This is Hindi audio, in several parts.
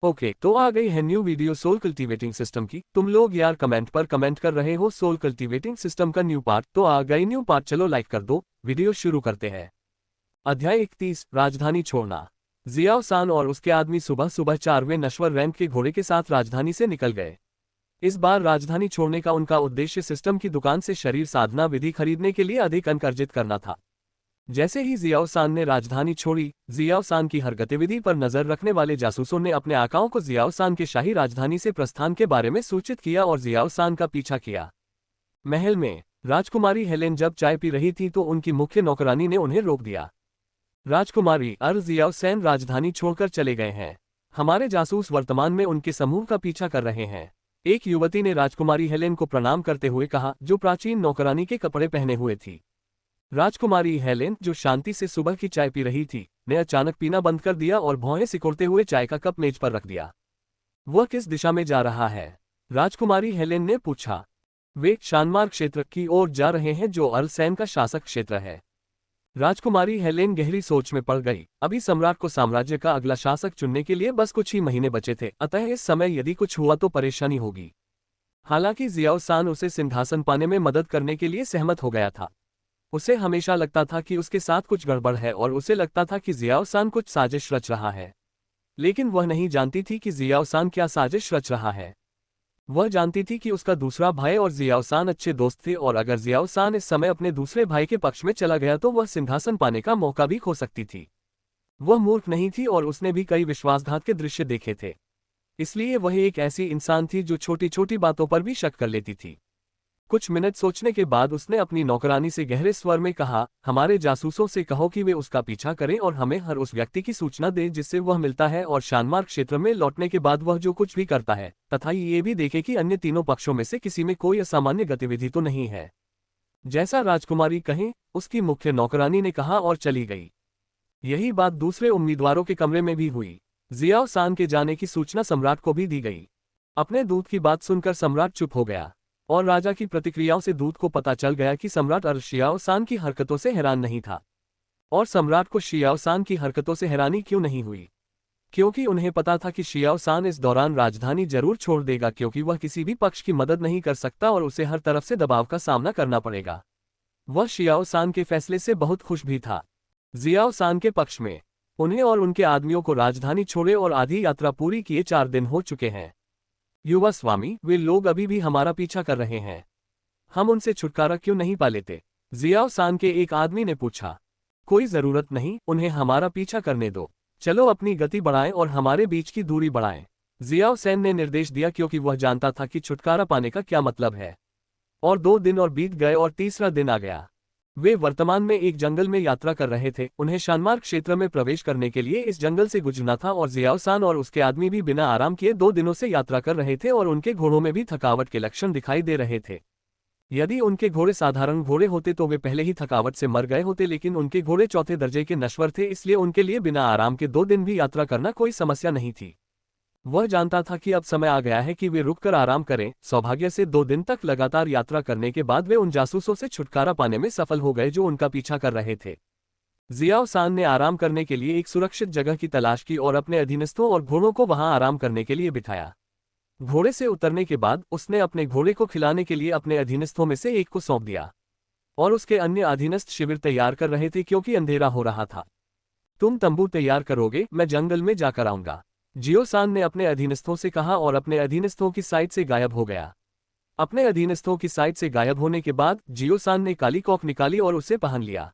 ओके, तो आ गई है new video soil cultivating system की। तुम लोग यार कमेंट पर कमेंट कर रहे हो सोल कल्टीवेटिंग सिस्टम का न्यू पार्ट, तो आ गई न्यू पार्ट। चलो लाइक कर दो, वीडियो शुरू करते हैं। अध्याय 31, राजधानी छोड़ना। जियाओ सान और उसके आदमी सुबह सुबह 4वें नश्वर रैंक के घोड़े के साथ राजधानी से निकल गए। इस बार राजधानी छोड़ने का उनका उद्देश्य सिस्टम की दुकान से शरीर साधना विधि खरीदने के लिए अधिक अंक अर्जित करना था। जैसे ही जियाओ सान ने राजधानी छोड़ी, जियाओ सान की हर गतिविधि पर नजर रखने वाले जासूसों ने अपने आकाओं को जियाओ सान के शाही राजधानी से प्रस्थान के बारे में सूचित किया और जियाओ सान का पीछा किया। महल में राजकुमारी हेलेन जब चाय पी रही थी तो उनकी मुख्य नौकरानी ने उन्हें रोक दिया। राजकुमारी जियाओ सैन राजधानी छोड़कर चले गए हैं। हमारे जासूस वर्तमान में उनके समूह का पीछा कर रहे हैं। एक युवती ने राजकुमारी हेलेन को प्रणाम करते हुए कहा, जो प्राचीन नौकरानी के कपड़े पहने हुए थी। राजकुमारी हेलेन, जो शांति से सुबह की चाय पी रही थी, ने अचानक पीना बंद कर दिया और भौहें सिकोड़ते हुए चाय का कप मेज पर रख दिया। वह किस दिशा में जा रहा है? राजकुमारी हेलेन ने पूछा। वे शानमार क्षेत्र की ओर जा रहे हैं, जो अर्ल सैन का शासक क्षेत्र है। राजकुमारी हेलेन गहरी सोच में पड़ गई। अभी सम्राट को साम्राज्य का अगला शासक चुनने के लिए बस कुछ ही महीने बचे थे, अतः इस समय यदि कुछ हुआ तो परेशानी होगी। हालांकि जियाओ सान उसे सिंहासन पाने में मदद करने के लिए सहमत हो गया था। उसे हमेशा लगता था कि उसके साथ कुछ गड़बड़ है और उसे लगता था कि जियाओ सान कुछ साजिश रच रहा है। लेकिन वह नहीं जानती थी कि जियाओ सान क्या साजिश रच रहा है। वह जानती थी कि उसका दूसरा भाई और जियाओ सान अच्छे दोस्त थे और अगर जियाओ सान इस समय अपने दूसरे भाई के पक्ष में चला गया तो वह सिंहासन पाने का मौका भी खो सकती थी। वह मूर्ख नहीं थी और उसने भी कई विश्वासघात के दृश्य देखे थे। इसलिए वह एक ऐसी इंसान थी जो छोटी छोटी बातों पर भी शक कर लेती थी। कुछ मिनट सोचने के बाद उसने अपनी नौकरानी से गहरे स्वर में कहा, हमारे जासूसों से कहो कि वे उसका पीछा करें और हमें हर उस व्यक्ति की सूचना दें जिससे वह मिलता है, और शानमार क्षेत्र में लौटने के बाद वह जो कुछ भी करता है तथा ये भी देखे कि अन्य तीनों पक्षों में से किसी में कोई असामान्य गतिविधि तो नहीं है। जैसा राजकुमारी कहें, उसकी मुख्य नौकरानी ने कहा और चली गई। यही बात दूसरे उम्मीदवारों के कमरे में भी हुई। जियाओ सान के जाने की सूचना सम्राट को भी दी गई। अपने दूत की बात सुनकर सम्राट चुप हो गया और राजा की प्रतिक्रियाओं से दूत को पता चल गया कि सम्राट शियाओ सान की हरकतों से हैरान नहीं था। और सम्राट को शियाओ सान की हरकतों से हैरानी क्यों नहीं हुई? क्योंकि उन्हें पता था कि शियाओ सान इस दौरान राजधानी जरूर छोड़ देगा, क्योंकि वह किसी भी पक्ष की मदद नहीं कर सकता और उसे हर तरफ से दबाव का सामना करना पड़ेगा। वह शियाओ सान के फैसले से बहुत खुश भी था। जियाओ सान के पक्ष में उन्हें और उनके आदमियों को राजधानी छोड़े और आधी यात्रा पूरी किए 4 दिन हो चुके हैं। युवा स्वामी, वे लोग अभी भी हमारा पीछा कर रहे हैं। हम उनसे छुटकारा क्यों नहीं पा लेते? जियाओ सान के एक आदमी ने पूछा। कोई जरूरत नहीं, उन्हें हमारा पीछा करने दो। चलो अपनी गति बढ़ाएं और हमारे बीच की दूरी बढ़ाएं। जियाओ सैन ने निर्देश दिया, क्योंकि वह जानता था कि छुटकारा पाने का क्या मतलब है। और 2 दिन और बीत गए और तीसरा दिन आ गया। वे वर्तमान में एक जंगल में यात्रा कर रहे थे। उन्हें शानमार क्षेत्र में प्रवेश करने के लिए इस जंगल से गुजरना था और जियाओ सान और उसके आदमी भी बिना आराम किए 2 दिनों से यात्रा कर रहे थे और उनके घोड़ों में भी थकावट के लक्षण दिखाई दे रहे थे। यदि उनके घोड़े साधारण घोड़े होते तो वे पहले ही थकावट से मर गए होते, लेकिन उनके घोड़े चौथे दर्जे के नश्वर थे, इसलिए उनके लिए बिना आराम के 2 दिन भी यात्रा करना कोई समस्या नहीं थी। वह जानता था कि अब समय आ गया है कि वे रुककर आराम करें। सौभाग्य से 2 दिन तक लगातार यात्रा करने के बाद वे उन जासूसों से छुटकारा पाने में सफल हो गए जो उनका पीछा कर रहे थे। जियाओ सान ने आराम करने के लिए एक सुरक्षित जगह की तलाश की और अपने अधीनस्थों और घोड़ों को वहां आराम करने के लिए बिठाया। घोड़े से उतरने के बाद उसने अपने घोड़े को खिलाने के लिए अपने अधीनस्थों में से एक को सौंप दिया और उसके अन्य अधीनस्थ शिविर तैयार कर रहे थे, क्योंकि अंधेरा हो रहा था। तुम तंबू तैयार करोगे, मैं जंगल में जाकर आऊंगा, जियो सान ने अपने अधीनस्थों से कहा और अपने अधीनस्थों की साइड से गायब हो गया। अपने अधीनस्थों की साइड से गायब होने के बाद जियो सान ने काली कॉक निकाली और उसे पहन लिया।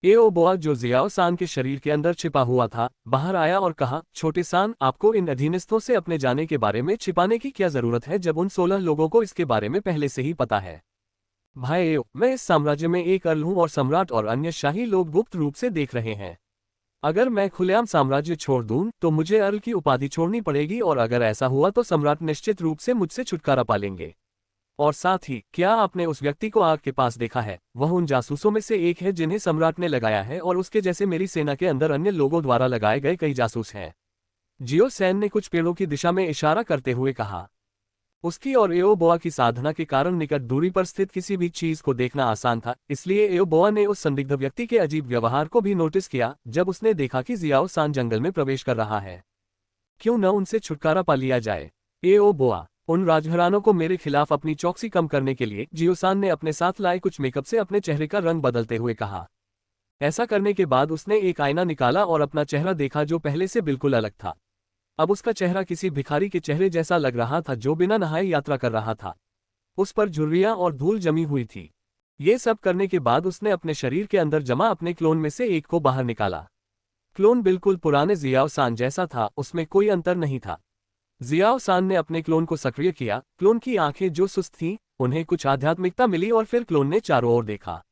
एओबोआ, जो जियाओ सान के शरीर के अंदर छिपा हुआ था, बाहर आया और कहा, छोटे सान, आपको इन अधीनस्थों से अपने जाने के बारे में छिपाने की क्या जरूरत है जब उन 16 लोगों को इसके बारे में पहले से ही पता है? भाई एओ, मैं इस साम्राज्य में एक अर्ल हूं और सम्राट और अन्य शाही लोग गुप्त रूप से देख रहे हैं। अगर मैं खुलेआम साम्राज्य छोड़ दूं तो मुझे अर्ल की उपाधि छोड़नी पड़ेगी, और अगर ऐसा हुआ तो सम्राट निश्चित रूप से मुझसे छुटकारा पा लेंगे। और साथ ही, क्या आपने उस व्यक्ति को आग के पास देखा है? वह उन जासूसों में से एक है जिन्हें सम्राट ने लगाया है, और उसके जैसे मेरी सेना के अंदर अन्य लोगों द्वारा लगाए गए कई जासूस हैं। जियो सैन ने कुछ पेड़ों की दिशा में इशारा करते हुए कहा। उसकी और एओबोआ की साधना के कारण निकट दूरी पर स्थित किसी भी चीज को देखना आसान था, इसलिए एओबोआ ने उस संदिग्ध व्यक्ति के अजीब व्यवहार को भी नोटिस किया जब उसने देखा कि जियाओ सान जंगल में प्रवेश कर रहा है। क्यों न उनसे छुटकारा पा लिया जाए। एओ बोआ, उन राजघरानों को मेरे खिलाफ अपनी चौकसी कम करने के लिए जियोसान ने अपने साथ लाए कुछ मेकअप से अपने चेहरे का रंग बदलते हुए कहा। ऐसा करने के बाद उसने एक आईना निकाला और अपना चेहरा देखा जो पहले से बिल्कुल अलग था। अब उसका चेहरा किसी भिखारी के चेहरे जैसा लग रहा था जो बिना नहाए यात्रा कर रहा था। उस पर झुर्रियां और धूल जमी हुई थी। ये सब करने के बाद उसने अपने शरीर के अंदर जमा अपने क्लोन में से एक को बाहर निकाला। क्लोन बिल्कुल पुराने जियाओ सान जैसा था, उसमें कोई अंतर नहीं था। जियाओ सान ने अपने क्लोन को सक्रिय किया। क्लोन की आंखें जो सुस्त थीं, उन्हें कुछ आध्यात्मिकता मिली और फिर क्लोन ने चारों ओर देखा।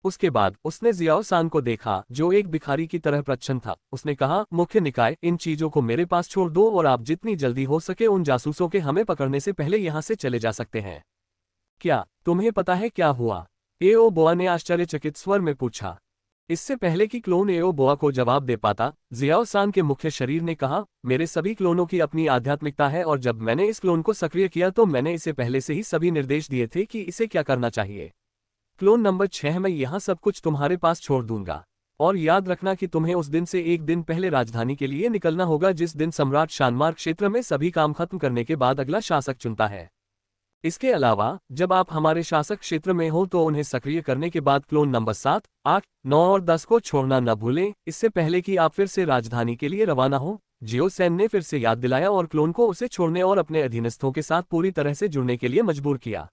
उसके बाद उसने जियाओ सान को देखा जो एक भिखारी की तरह प्रच्छन्न था। उसने कहा, मुख्य निकाय, इन चीजों को मेरे पास छोड़ दो और आप जितनी जल्दी हो सके उन जासूसों के हमें पकड़ने से पहले यहां से चले जा सकते हैं। क्या तुम्हें पता है क्या हुआ? एओ बोआ ने आश्चर्यचकित स्वर में पूछा। इससे पहले कि क्लोन एओ बोआ को जवाब दे पाता, जियाओ सान के मुख्य शरीर ने कहा, मेरे सभी क्लोनों की अपनी आध्यात्मिकता है और जब मैंने इस क्लोन को सक्रिय किया तो मैंने इसे पहले से ही सभी निर्देश दिए थे कि इसे क्या करना चाहिए। क्लोन नंबर 6, मैं यहाँ सब कुछ तुम्हारे पास छोड़ दूंगा। और याद रखना कि तुम्हें उस दिन से एक दिन पहले राजधानी के लिए निकलना होगा जिस दिन सम्राट शानमार्ग क्षेत्र में सभी काम खत्म करने के बाद अगला शासक चुनता है। इसके अलावा जब आप हमारे शासक क्षेत्र में हो तो उन्हें सक्रिय करने के बाद क्लोन नंबर 7, 8, 9 और 10 को छोड़ना न भूलें, इससे पहले कि आप फिर से राजधानी के लिए रवाना हो। जियो सैन ने फिर से याद दिलाया और क्लोन को उसे छोड़ने और अपने अधीनस्थों के साथ पूरी तरह से जुड़ने के लिए मजबूर किया।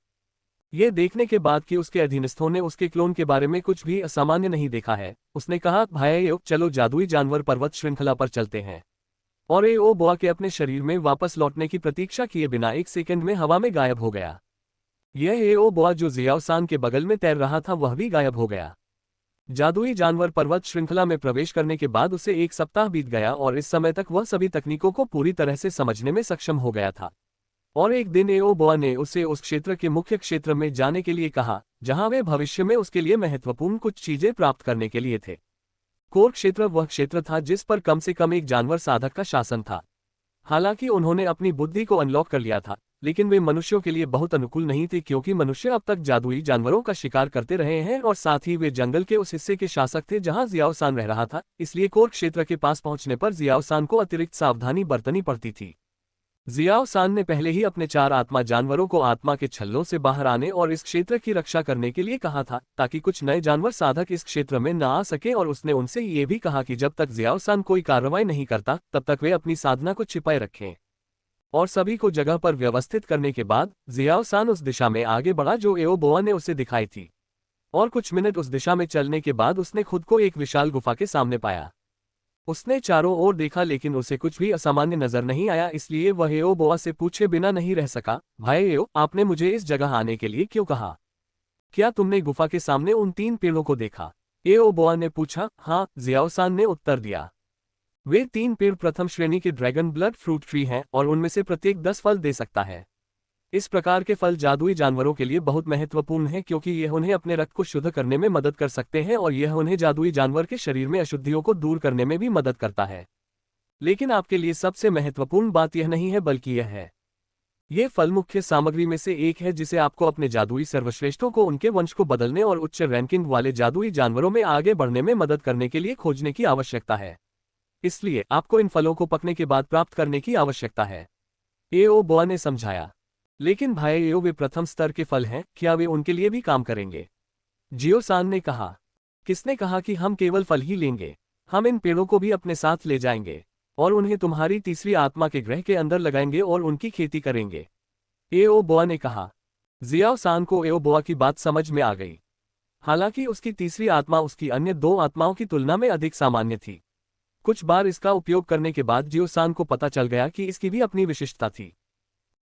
ये देखने के बाद कि उसके अधीनस्थों ने उसके क्लोन के बारे में कुछ भी असामान्य नहीं देखा है, उसने कहा, भाइयों, चलो जादुई जानवर पर्वत श्रृंखला पर चलते हैं। और एओ बोआ के अपने शरीर में वापस लौटने की प्रतीक्षा किए बिना एक सेकंड में हवा में गायब हो गया। यह एओ बोआ जो जियाओ सान के बगल में तैर रहा था वह भी गायब हो गया। जादुई जानवर पर्वत श्रृंखला में प्रवेश करने के बाद उसे एक सप्ताह बीत गया और इस समय तक वह सभी तकनीकों को पूरी तरह से समझने में सक्षम हो गया था। और एक दिन एओ बोआ ने उसे उस क्षेत्र के मुख्य क्षेत्र में जाने के लिए कहा जहां वे भविष्य में उसके लिए महत्वपूर्ण कुछ चीजें प्राप्त करने के लिए थे। कोर क्षेत्र वह क्षेत्र था जिस पर कम से कम एक जानवर साधक का शासन था। हालांकि उन्होंने अपनी बुद्धि को अनलॉक कर लिया था, लेकिन वे मनुष्यों के लिए बहुत अनुकूल नहीं थे क्योंकि मनुष्य अब तक जादुई जानवरों का शिकार करते रहे हैं और साथ ही वे जंगल के उस हिस्से के शासक थे जहां जियाओ सान रह रहा था। इसलिए कोर क्षेत्र के पास पहुंचने पर जियाओ सान को अतिरिक्त सावधानी बरतनी पड़ती थी। जियाओ सान ने पहले ही अपने 4 आत्मा जानवरों को आत्मा के छल्लों से बाहर आने और इस क्षेत्र की रक्षा करने के लिए कहा था ताकि कुछ नए जानवर साधक इस क्षेत्र में न आ सके, और उसने उनसे ये भी कहा कि जब तक जियाओ सान कोई कार्रवाई नहीं करता तब तक वे अपनी साधना को छिपाए रखें। और सभी को जगह पर व्यवस्थित करने के बाद जियाओ सान उस दिशा में आगे बढ़ा जो एओ बोआ ने उसे दिखाई थी। और कुछ मिनट उस दिशा में चलने के बाद उसने खुद को एक विशाल गुफा के सामने पाया। उसने चारों ओर देखा लेकिन उसे कुछ भी असामान्य नजर नहीं आया, इसलिए वह एओ बोआ से पूछे बिना नहीं रह सका, भाई एओ, आपने मुझे इस जगह आने के लिए क्यों कहा? क्या तुमने गुफा के सामने उन 3 पेड़ों को देखा? एओ बोआ ने पूछा। हाँ, जियाओ सान ने उत्तर दिया। वे 3 पेड़ प्रथम श्रेणी के ड्रैगन ब्लड फ्रूट ट्री हैं और उनमें से प्रत्येक 10 फल दे सकता है। इस प्रकार के फल जादुई जानवरों के लिए बहुत महत्वपूर्ण हैं क्योंकि यह उन्हें अपने रक्त को शुद्ध करने में मदद कर सकते हैं और यह उन्हें जादुई जानवर के शरीर में अशुद्धियों को दूर करने में भी मदद करता है। लेकिन आपके लिए सबसे महत्वपूर्ण बात यह नहीं है बल्कि यह है, ये फल मुख्य सामग्री में से एक है जिसे आपको अपने जादुई सर्वश्रेष्ठों को उनके वंश को बदलने और उच्च रैंकिंग वाले जादुई जानवरों में आगे बढ़ने में मदद करने के लिए खोजने की आवश्यकता है। इसलिए आपको इन फलों को पकने के बाद प्राप्त करने की आवश्यकता है, एओ बोआ ने समझाया। लेकिन भाई एओ, वे प्रथम स्तर के फल हैं, क्या वे उनके लिए भी काम करेंगे? जियो सान ने कहा। किसने कहा कि हम केवल फल ही लेंगे? हम इन पेड़ों को भी अपने साथ ले जाएंगे और उन्हें तुम्हारी तीसरी आत्मा के ग्रह के अंदर लगाएंगे और उनकी खेती करेंगे, एओ बोआ ने कहा। जियाओ सान को एओ बोआ की बात समझ में आ गई। हालांकि उसकी तीसरी आत्मा उसकी अन्य 2 आत्माओं की तुलना में अधिक सामान्य थी। कुछ बार इसका उपयोग करने के बाद जियो सान को पता चल गया कि इसकी भी अपनी विशिष्टता थी।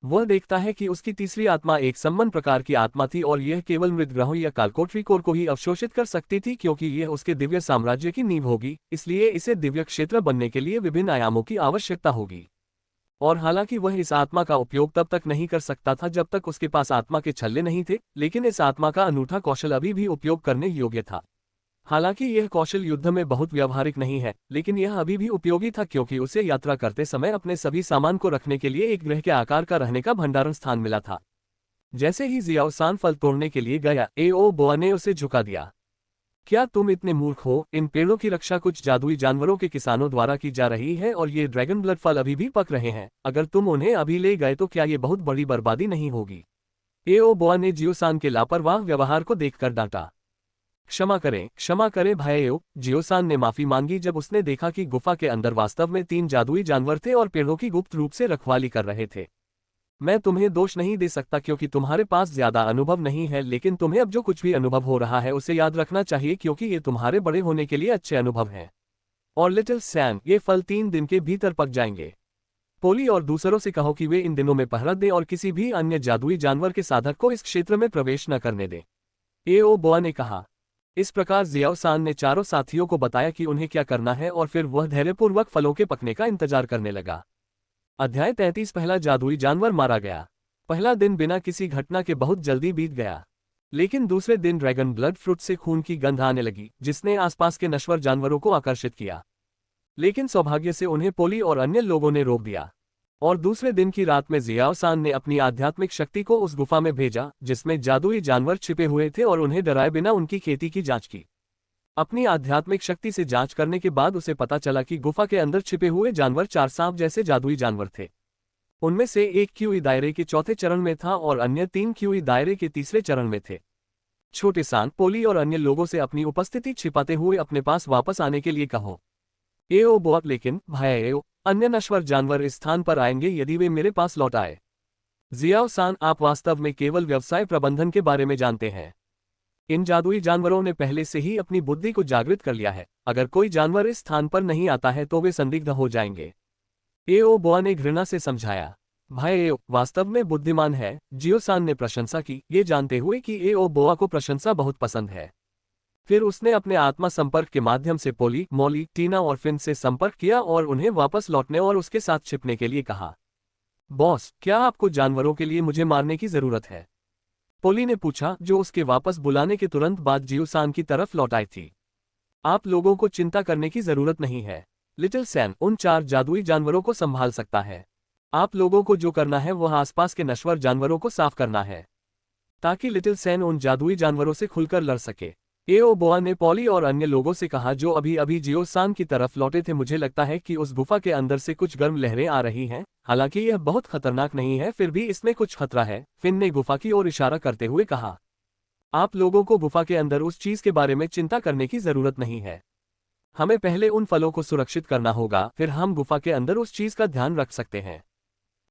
वह देखता है कि उसकी तीसरी आत्मा एक सम्मन प्रकार की आत्मा थी और यह केवल मृत ग्रहों या कालकोटरी कोर को ही अवशोषित कर सकती थी क्योंकि यह उसके दिव्य साम्राज्य की नींव होगी, इसलिए इसे दिव्य क्षेत्र बनने के लिए विभिन्न आयामों की आवश्यकता होगी। और हालांकि वह इस आत्मा का उपयोग तब तक नहीं कर सकता था जब तक उसके पास आत्मा के छल्ले नहीं थे, लेकिन इस आत्मा का अनूठा कौशल अभी भी उपयोग करने योग्य था। हालांकि यह कौशल युद्ध में बहुत व्यावहारिक नहीं है, लेकिन यह अभी भी उपयोगी था क्योंकि उसे यात्रा करते समय अपने सभी सामान को रखने के लिए एक ग्रह के आकार का रहने का भंडारण स्थान मिला था। जैसे ही जियाओ सान फल तोड़ने के लिए गया, एओ बोआ ने उसे झुका दिया। क्या तुम इतने मूर्ख हो? इन पेड़ों की रक्षा कुछ जादुई जानवरों के किसानों द्वारा की जा रही है और ये ड्रैगन ब्लड फल अभी भी पक रहे हैं। अगर तुम उन्हें अभी ले गए तो क्या ये बहुत बड़ी बर्बादी नहीं होगी? एओबोआ ने जियोसान के लापरवाह व्यवहार को देखकर डांटा। क्षमा करें भाई एओ। जियोसान ने माफी मांगी जब उसने देखा कि गुफा के अंदर वास्तव में 3 जादुई जानवर थे और पेड़ों की गुप्त रूप से रखवाली कर रहे थे। मैं तुम्हें दोष नहीं दे सकता क्योंकि तुम्हारे पास ज्यादा अनुभव नहीं है, लेकिन तुम्हें अब जो कुछ भी अनुभव हो रहा है उसे याद रखना चाहिए क्योंकि ये तुम्हारे बड़े होने के लिए अच्छे अनुभव हैं। और लिटिल सैम, ये फल 3 दिन के भीतर पक जाएंगे। पोली और दूसरों से कहो कि वे इन दिनों में पहरा दें और किसी भी अन्य जादुई जानवर के साधक को इस क्षेत्र में प्रवेश न करने दें। एओबोआ ने कहा। इस प्रकार जियाओ सान ने चारों साथियों को बताया कि उन्हें क्या करना है और फिर वह धैर्यपूर्वक फलों के पकने का इंतजार करने लगा। अध्याय 33 पहला जादुई जानवर मारा गया। पहला दिन बिना किसी घटना के बहुत जल्दी बीत गया, लेकिन दूसरे दिन ड्रैगन ब्लड फ्रूट से खून की गंध आने लगी जिसने आसपास के नश्वर जानवरों को आकर्षित किया। लेकिन सौभाग्य से उन्हें पोली और अन्य लोगों ने रोक दिया। और दूसरे दिन की रात में जियाओ सान ने अपनी आध्यात्मिक शक्ति को उस गुफा में भेजा जिसमें जादुई जानवर छिपे हुए थे और उन्हें डराए बिना उनकी खेती की जांच की। अपनी आध्यात्मिक शक्ति से जांच करने के बाद उसे पता चला कि गुफा के अंदर छिपे हुए जानवर 4 सांप जैसे जादुई जानवर थे। उनमें से एक क्यूई दायरे के चौथे चरण में था और अन्य 3 क्यूई दायरे के तीसरे चरण में थे। छोटे सांप पोली और अन्य लोगों से अपनी उपस्थिति छिपाते हुए अपने पास वापस आने के लिए कहो। एओबोआ, लेकिन भाई एओ, अन्य नश्वर जानवर इस स्थान पर आएंगे यदि वे मेरे पास लौट आए। जियाओ सान, आप वास्तव में केवल व्यवसाय प्रबंधन के बारे में जानते हैं। इन जादुई जानवरों ने पहले से ही अपनी बुद्धि को जागृत कर लिया है। अगर कोई जानवर इस स्थान पर नहीं आता है तो वे संदिग्ध हो जाएंगे। एओबोआ ने घृणा से समझाया। भाई एओ वास्तव में बुद्धिमान है, जियोसान ने प्रशंसा की, ये जानते हुए कि एओबोआ को प्रशंसा बहुत पसंद है। फिर उसने अपने आत्मा संपर्क के माध्यम से पोली, मॉली, टीना और फिन से संपर्क किया और उन्हें वापस लौटने और उसके साथ छिपने के लिए कहा। बॉस, क्या आपको जानवरों के लिए मुझे मारने की जरूरत है? पोली ने पूछा, जो उसके वापस बुलाने के तुरंत बाद जियोसान की तरफ लौट आई थी। आप लोगों को चिंता करने की जरूरत नहीं है। लिटिल सैम उन 4 जादुई जानवरों को संभाल सकता है। आप लोगों को जो करना है वह आसपास के नश्वर जानवरों को साफ करना है ताकि लिटिल सैन उन जादुई जानवरों से खुलकर लड़ सके। एओबोआ ने पॉली और अन्य लोगों से कहा जो अभी अभी जियोसान की तरफ लौटे थे, मुझे लगता है कि उस गुफा के अंदर से कुछ गर्म लहरें आ रही हैं। हालांकि यह बहुत खतरनाक नहीं है, फिर भी इसमें कुछ खतरा है। फिन ने गुफा की ओर इशारा करते हुए कहा। आप लोगों को गुफा के अंदर उस चीज के बारे में चिंता करने की जरूरत नहीं है। हमें पहले उन फलों को सुरक्षित करना होगा, फिर हम गुफा के अंदर उस चीज का ध्यान रख सकते हैं।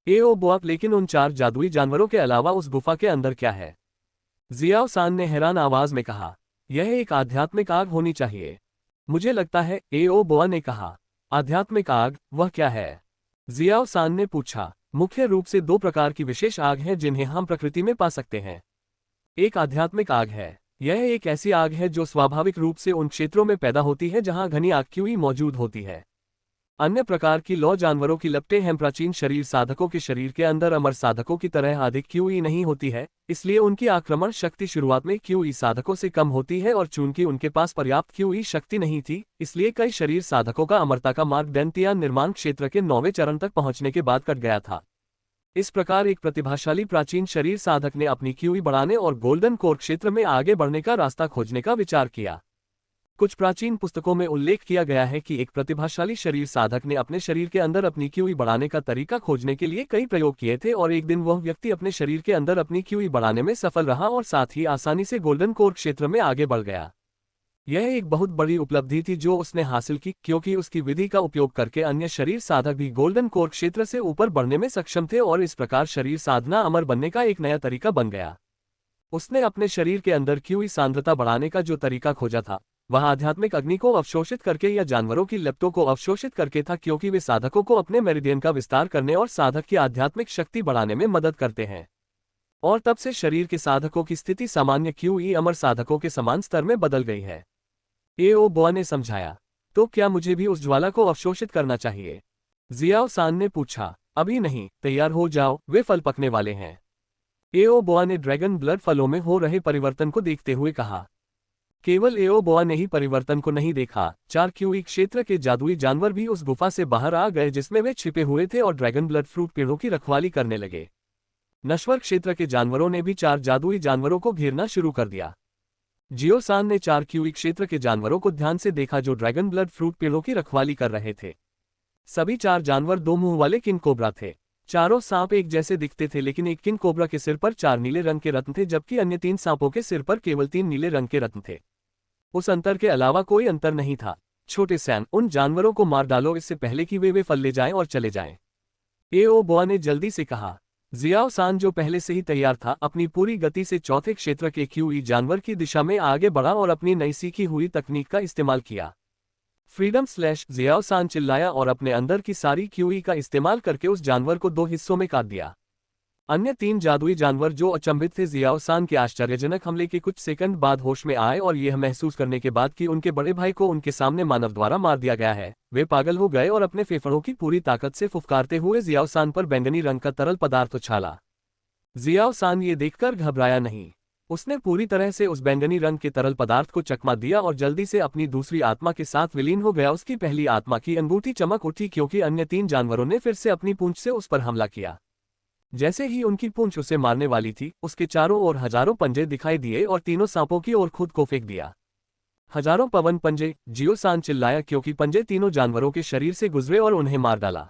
एओबोआ, लेकिन उन 4 जादुई जानवरों के अलावा उस गुफा के अंदर क्या है? जियाओ सान ने हैरान आवाज में कहा। यह एक आध्यात्मिक आग होनी चाहिए, मुझे लगता है, एओबोआ ने कहा। आध्यात्मिक आग, वह क्या है? जियाओ सान ने पूछा। मुख्य रूप से 2 प्रकार की विशेष आग है जिन्हें हम प्रकृति में पा सकते हैं। एक आध्यात्मिक आग है। यह एक ऐसी आग है जो स्वाभाविक रूप से उन क्षेत्रों में पैदा होती है जहां घनी आग क्यूई मौजूद होती है। अन्य प्रकार की लौ जानवरों की लपटें हैं। प्राचीन शरीर साधकों के शरीर के अंदर अमर साधकों की तरह अधिक क्यूई नहीं होती है, इसलिए उनकी आक्रमण शक्ति शुरुआत में क्यूई साधकों से कम होती है और चूंकि उनके पास पर्याप्त क्यूई शक्ति नहीं थी, इसलिए कई शरीर साधकों का अमरता का मार्ग दैंतियान निर्माण क्षेत्र के 9वें चरण तक पहुंचने के बाद कट गया था। इस प्रकार एक प्रतिभाशाली प्राचीन शरीर साधक ने अपनी क्यूई बढ़ाने और गोल्डन कोर क्षेत्र में आगे बढ़ने का रास्ता खोजने का विचार किया। कुछ प्राचीन पुस्तकों में उल्लेख किया गया है कि एक प्रतिभाशाली शरीर साधक ने अपने शरीर के अंदर अपनी क्यूई बढ़ाने का तरीका खोजने के लिए कई प्रयोग किए थे और एक दिन वह व्यक्ति अपने शरीर के अंदर अपनी क्यूई बढ़ाने में सफल रहा और साथ ही आसानी से गोल्डन कोर क्षेत्र में आगे बढ़ गया। यह एक बहुत बड़ी उपलब्धि थी जो उसने हासिल की, क्योंकि उसकी विधि का उपयोग करके अन्य शरीर साधक भी गोल्डन कोर क्षेत्र से ऊपर बढ़ने में सक्षम थे और इस प्रकार शरीर साधना अमर बनने का एक नया तरीका बन गया। उसने अपने शरीर के अंदर क्यूई सांद्रता बढ़ाने का जो तरीका खोजा था वह आध्यात्मिक अग्नि को अवशोषित करके या जानवरों की लपटों को अवशोषित करके था, क्योंकि वे साधकों को अपने मेरिडियन का विस्तार करने और साधक की आध्यात्मिक शक्ति बढ़ाने में मदद करते हैं। और तब से शरीर के साधकों की स्थिति सामान्य क्यूई अमर साधकों के समान स्तर में बदल गई है। एओबोआ ने समझाया। तो क्या मुझे भी उस ज्वाला को अवशोषित करना चाहिए? जियाओ सान ने पूछा। अभी नहीं, तैयार हो जाओ, वे फल पकने वाले हैं। एओबोआ ने ड्रैगन ब्लड फलों में हो रहे परिवर्तन को देखते हुए कहा। केवल एओबोआ ने ही परिवर्तन को नहीं देखा, 4 क्यूई क्षेत्र के जादुई जानवर भी उस गुफा से बाहर आ गए जिसमें वे छिपे हुए थे और ड्रैगन ब्लड फ्रूट पेड़ों की रखवाली करने लगे। नश्वर क्षेत्र के जानवरों ने भी 4 जादुई जानवरों को घेरना शुरू कर दिया। जियो सान ने 4 क्यूई क्षेत्र के जानवरों को ध्यान से देखा जो ड्रैगन ब्लड फ्रूट पेड़ों की रखवाली कर रहे थे। सभी 4 जानवर 2 मुंह वाले किंग कोबरा थे। चारों सांप एक जैसे दिखते थे, लेकिन एक किंग कोबरा के सिर पर 4 नीले रंग के रत्न थे, जबकि अन्य 3 सांपों के सिर पर केवल 3 नीले रंग के रत्न थे। उस अंतर के अलावा कोई अंतर नहीं था। छोटे सैन, उन जानवरों को मार डालो इससे पहले कि वे फल ले जाएं और चले जाएं। एओ बोआ ने जल्दी से कहा। जियाओ सान, जो पहले से ही तैयार था, अपनी पूरी गति से चौथे क्षेत्र के क्यूई जानवर की दिशा में आगे बढ़ा और अपनी नई सीखी हुई तकनीक का इस्तेमाल किया। फ्रीडम स्लैश जियाओ सान चिल्लाया और अपने अंदर की सारी क्यूई का इस्तेमाल करके उस जानवर को 2 हिस्सों में काट दिया। अन्य 3 जादुई जानवर जो अचंभित थे जियाओ सान के आश्चर्यजनक हमले के कुछ सेकंड बाद होश में आए और यह महसूस करने के बाद कि उनके बड़े भाई को उनके सामने मानव द्वारा मार दिया गया है, वे पागल हो गए और अपने फेफड़ों की पूरी ताकत से फुफकारते हुए जियाओ सान पर बैंगनी रंग का तरल पदार्थ उछाला। जियाओ सान ये देखकर घबराया नहीं। उसने पूरी तरह से उस बैंगनी रंग के तरल पदार्थ को चकमा दिया और जल्दी से अपनी दूसरी आत्मा के साथ विलीन हो गया। उसकी पहली आत्मा की अंगूठी चमक उठी क्योंकि अन्य 3 जानवरों ने फिर से अपनी पूंछ से उस पर हमला किया। जैसे ही उनकी पूंछ उसे मारने वाली थी, उसके चारों ओर हजारों पंजे दिखाई दिए और तीनों सांपों की ओर खुद को फेंक दिया। हजारों पवन पंजे, जियो सान चिल्लाया क्योंकि पंजे तीनों जानवरों के शरीर से गुजरे और उन्हें मार डाला।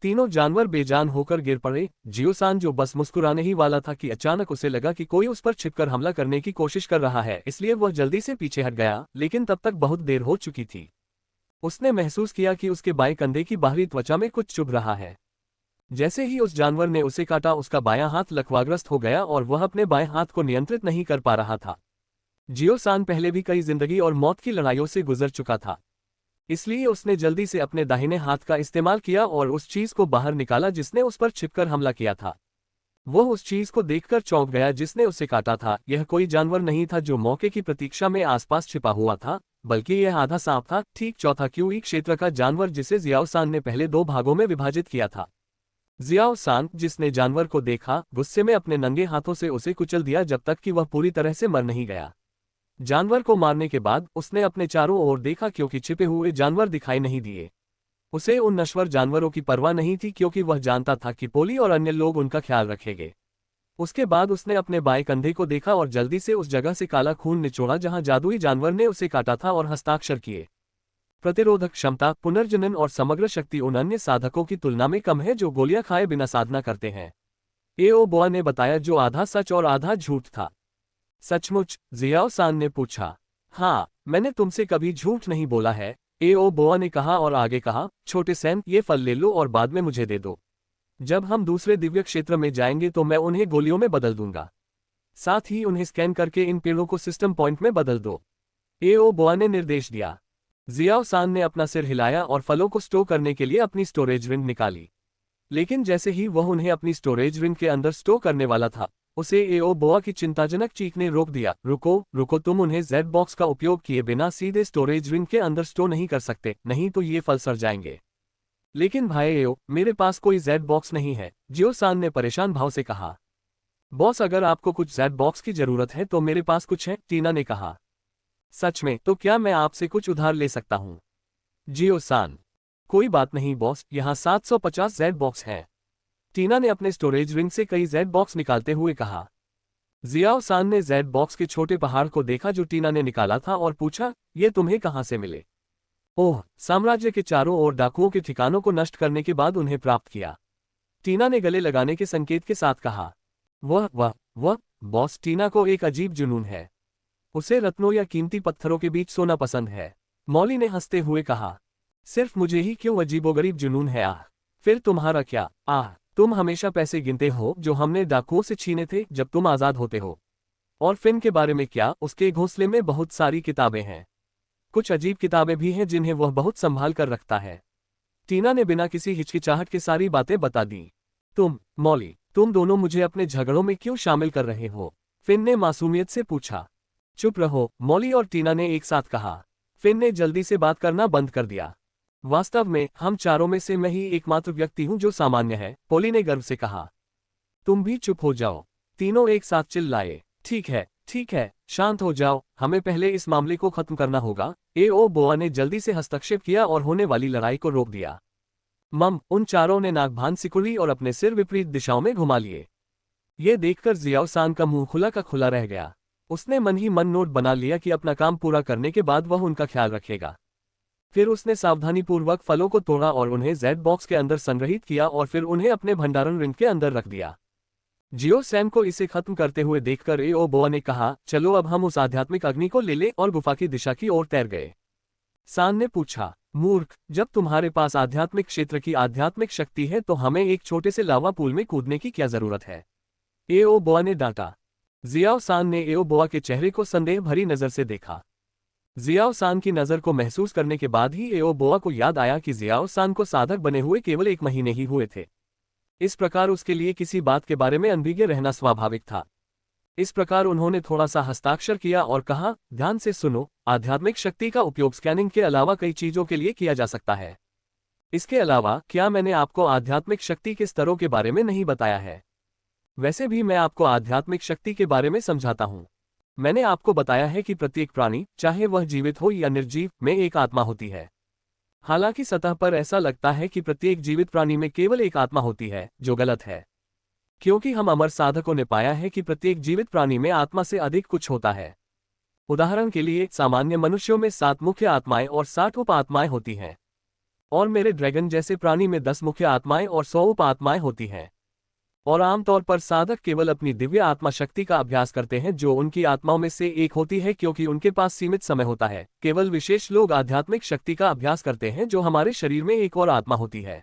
तीनों जानवर बेजान होकर गिर पड़े। जियो सान, जो बस मुस्कुराने ही वाला था कि अचानक उसे लगा कि कोई उस पर छिपकर हमला करने की कोशिश कर रहा है, इसलिए वह जल्दी से पीछे हट गया, लेकिन तब तक बहुत देर हो चुकी थी। उसने महसूस किया कि उसके बाएं कंधे की बाहरी त्वचा में कुछ चुभ रहा है। जैसे ही उस जानवर ने उसे काटा, उसका बायां हाथ लकवाग्रस्त हो गया और वह अपने बाएं हाथ को नियंत्रित नहीं कर पा रहा था। जियो सान पहले भी कई जिंदगी और मौत की लड़ाइयों से गुजर चुका था, इसलिए उसने जल्दी से अपने दाहिने हाथ का इस्तेमाल किया और उस चीज को बाहर निकाला जिसने उस पर छिपकर हमला किया था। वह उस चीज को देखकर चौंक गया जिसने उसे काटा था। यह कोई जानवर नहीं था जो मौके की प्रतीक्षा में आसपास छिपा हुआ था, बल्कि यह आधा सांप था, ठीक चौथा क्यूई क्षेत्र का जानवर जिसे जियाओ सान ने पहले 2 भागों में विभाजित किया था। जियाओ सान, जिसने जानवर को देखा, गुस्से में अपने नंगे हाथों से उसे कुचल दिया जब तक कि वह पूरी तरह से मर नहीं गया। जानवर को मारने के बाद उसने अपने चारों ओर देखा क्योंकि छिपे हुए जानवर दिखाई नहीं दिए। उसे उन नश्वर जानवरों की परवाह नहीं थी क्योंकि वह जानता था कि पोली और अन्य लोग उनका ख्याल रखेंगे। उसके बाद उसने अपने बाएं कंधे को देखा और जल्दी से उस जगह से काला खून निचोड़ा जहां जादुई जानवर ने उसे काटा था और हस्ताक्षर किए। प्रतिरोधक क्षमता, पुनर्जनन और समग्र शक्ति उन अन्य साधकों की तुलना में कम है जो गोलियां खाए बिना साधना करते हैं, एओ बोआ ने बताया, जो आधा सच और आधा झूठ था। सचमुच? जियाओ सान ने पूछा। हाँ, मैंने तुमसे कभी झूठ नहीं बोला है, एओ बोआ ने कहा और आगे कहा, छोटे सैन, ये फल ले लो और बाद में मुझे दे दो। जब हम दूसरे दिव्य क्षेत्र में जाएंगे तो मैं उन्हें गोलियों में बदल दूंगा। साथ ही उन्हें स्कैन करके इन पेड़ों को सिस्टम पॉइंट में बदल दो, एओ बोआ ने निर्देश दिया। जियाओ सान ने अपना सिर हिलाया और फलों को स्टोर करने के लिए अपनी स्टोरेज रिंग निकाली। लेकिन जैसे ही वह उन्हें अपनी स्टोरेज रिंग के अंदर स्टोर करने वाला था, उसे एओ बोआ की चिंताजनक चीख ने रोक दिया। रुको रुको, तुम उन्हें जेड बॉक्स का उपयोग किए बिना सीधे स्टोरेज रिंग के अंदर स्टोर नहीं कर सकते, नहीं तो ये फल सड़ जाएंगे। लेकिन भाई एओ, मेरे पास कोई जेड बॉक्स नहीं है, जियो सान ने परेशान भाव से कहा। बॉस, अगर आपको कुछ जेड बॉक्स की जरूरत है तो मेरे पास कुछ है, टीना ने कहा। सच में? तो क्या मैं आपसे कुछ उधार ले सकता हूँ? जियो सान, कोई बात नहीं बॉस, यहाँ 750 जेड बॉक्स हैं, टीना ने अपने स्टोरेज रिंग से कई जेड बॉक्स निकालते हुए कहा। जियाओ सान ने जेड बॉक्स के छोटे पहाड़ को देखा जो टीना ने निकाला था और पूछा, ये तुम्हें कहाँ से मिले? ओह, साम्राज्य के चारों ओर डाकुओं के ठिकानों को नष्ट करने के बाद उन्हें प्राप्त किया, टीना ने गले लगाने के संकेत के साथ कहा। वह बॉस, टीना को एक अजीब जुनून है, उसे रत्नों या कीमती पत्थरों के बीच सोना पसंद है, मौली ने हंसते हुए कहा। सिर्फ मुझे ही क्यों अजीबोगरीब जुनून है? आह, फिर तुम्हारा क्या? आह, तुम हमेशा पैसे गिनते हो जो हमने डाकुओं से छीने थे जब तुम आजाद होते हो। और फिन के बारे में क्या? उसके घोंसले में बहुत सारी किताबें हैं, कुछ अजीब किताबें भी हैं जिन्हें वह बहुत संभाल कर रखता है। टीना ने बिना किसी हिचकिचाहट के सारी बातें बता दी। मौली, तुम दोनों मुझे अपने झगड़ों में क्यों शामिल कर रहे हो? फिन ने मासूमियत से पूछा। चुप रहो, मौली और टीना ने एक साथ कहा। फिन ने जल्दी से बात करना बंद कर दिया। वास्तव में हम चारों में से मैं ही एकमात्र व्यक्ति हूं जो सामान्य है, पोली ने गर्व से कहा। तुम भी चुप हो जाओ, तीनों एक साथ चिल्लाए। ठीक है, शांत हो जाओ, हमें पहले इस मामले को खत्म करना होगा, एओ बोआ ने जल्दी से हस्तक्षेप किया और होने वाली लड़ाई को रोक दिया। उन चारों ने नागभान सिकुड़ी और अपने सिर विपरीत दिशाओं में घुमा लिए। ये देखकर जियाओ सान का मुंह खुला का खुला रह गया। उसने मन ही मन नोट बना लिया कि अपना काम पूरा करने के बाद वह उनका ख्याल रखेगा। फिर उसने सावधानीपूर्वक फलों को तोड़ा और उन्हें जेड बॉक्स के अंदर संग्रहित किया और फिर उन्हें अपने भंडारण ऋण के अंदर रख दिया। जियो सैन को इसे खत्म करते हुए देखकर एओ बोआ ने कहा, चलो अब हम उस आध्यात्मिक अग्नि को ले लें, और गुफा की दिशा की ओर तैर गए। सान ने पूछा, मूर्ख, जब तुम्हारे पास आध्यात्मिक क्षेत्र की आध्यात्मिक शक्ति है तो हमें एक छोटे से लावा पूल में कूदने की क्या जरूरत है? एओ बोआ ने डांटा। जियाओ सान ने एओ बोआ के चेहरे को संदेह भरी नजर से देखा। जियाओ सान की नजर को महसूस करने के बाद ही एओ बोआ को याद आया कि जियाओ सान को साधक बने हुए केवल 1 महीने ही हुए थे। इस प्रकार उसके लिए किसी बात के बारे में अनभिज्ञ रहना स्वाभाविक था। इस प्रकार उन्होंने थोड़ा सा हस्ताक्षर किया और कहा, ध्यान से सुनो, आध्यात्मिक शक्ति का उपयोग स्कैनिंग के अलावा कई चीजों के लिए किया जा सकता है। इसके अलावा क्या मैंने आपको आध्यात्मिक शक्ति के स्तरों के बारे में नहीं बताया है? वैसे भी मैं आपको आध्यात्मिक शक्ति के बारे में समझाता हूँ। मैंने आपको बताया है कि प्रत्येक प्राणी, चाहे वह जीवित हो या निर्जीव, में एक आत्मा होती है। हालांकि सतह पर ऐसा लगता है कि प्रत्येक जीवित प्राणी में केवल एक आत्मा होती है, जो गलत है, क्योंकि हम अमर साधकों ने पाया है कि प्रत्येक जीवित प्राणी में आत्मा से अधिक कुछ होता है। उदाहरण के लिए, सामान्य मनुष्यों में 7 मुख्य आत्माएं और 60 उप आत्माएं होती हैं, और मेरे ड्रैगन जैसे प्राणी में 10 मुख्य आत्माएं और 100 उप आत्माएं होती हैं। और आमतौर पर साधक केवल अपनी दिव्य आत्मा शक्ति का अभ्यास करते हैं, जो उनकी आत्माओं में से एक होती है, क्योंकि उनके पास सीमित समय होता है। केवल विशेष लोग आध्यात्मिक शक्ति का अभ्यास करते हैं, जो हमारे शरीर में एक और आत्मा होती है।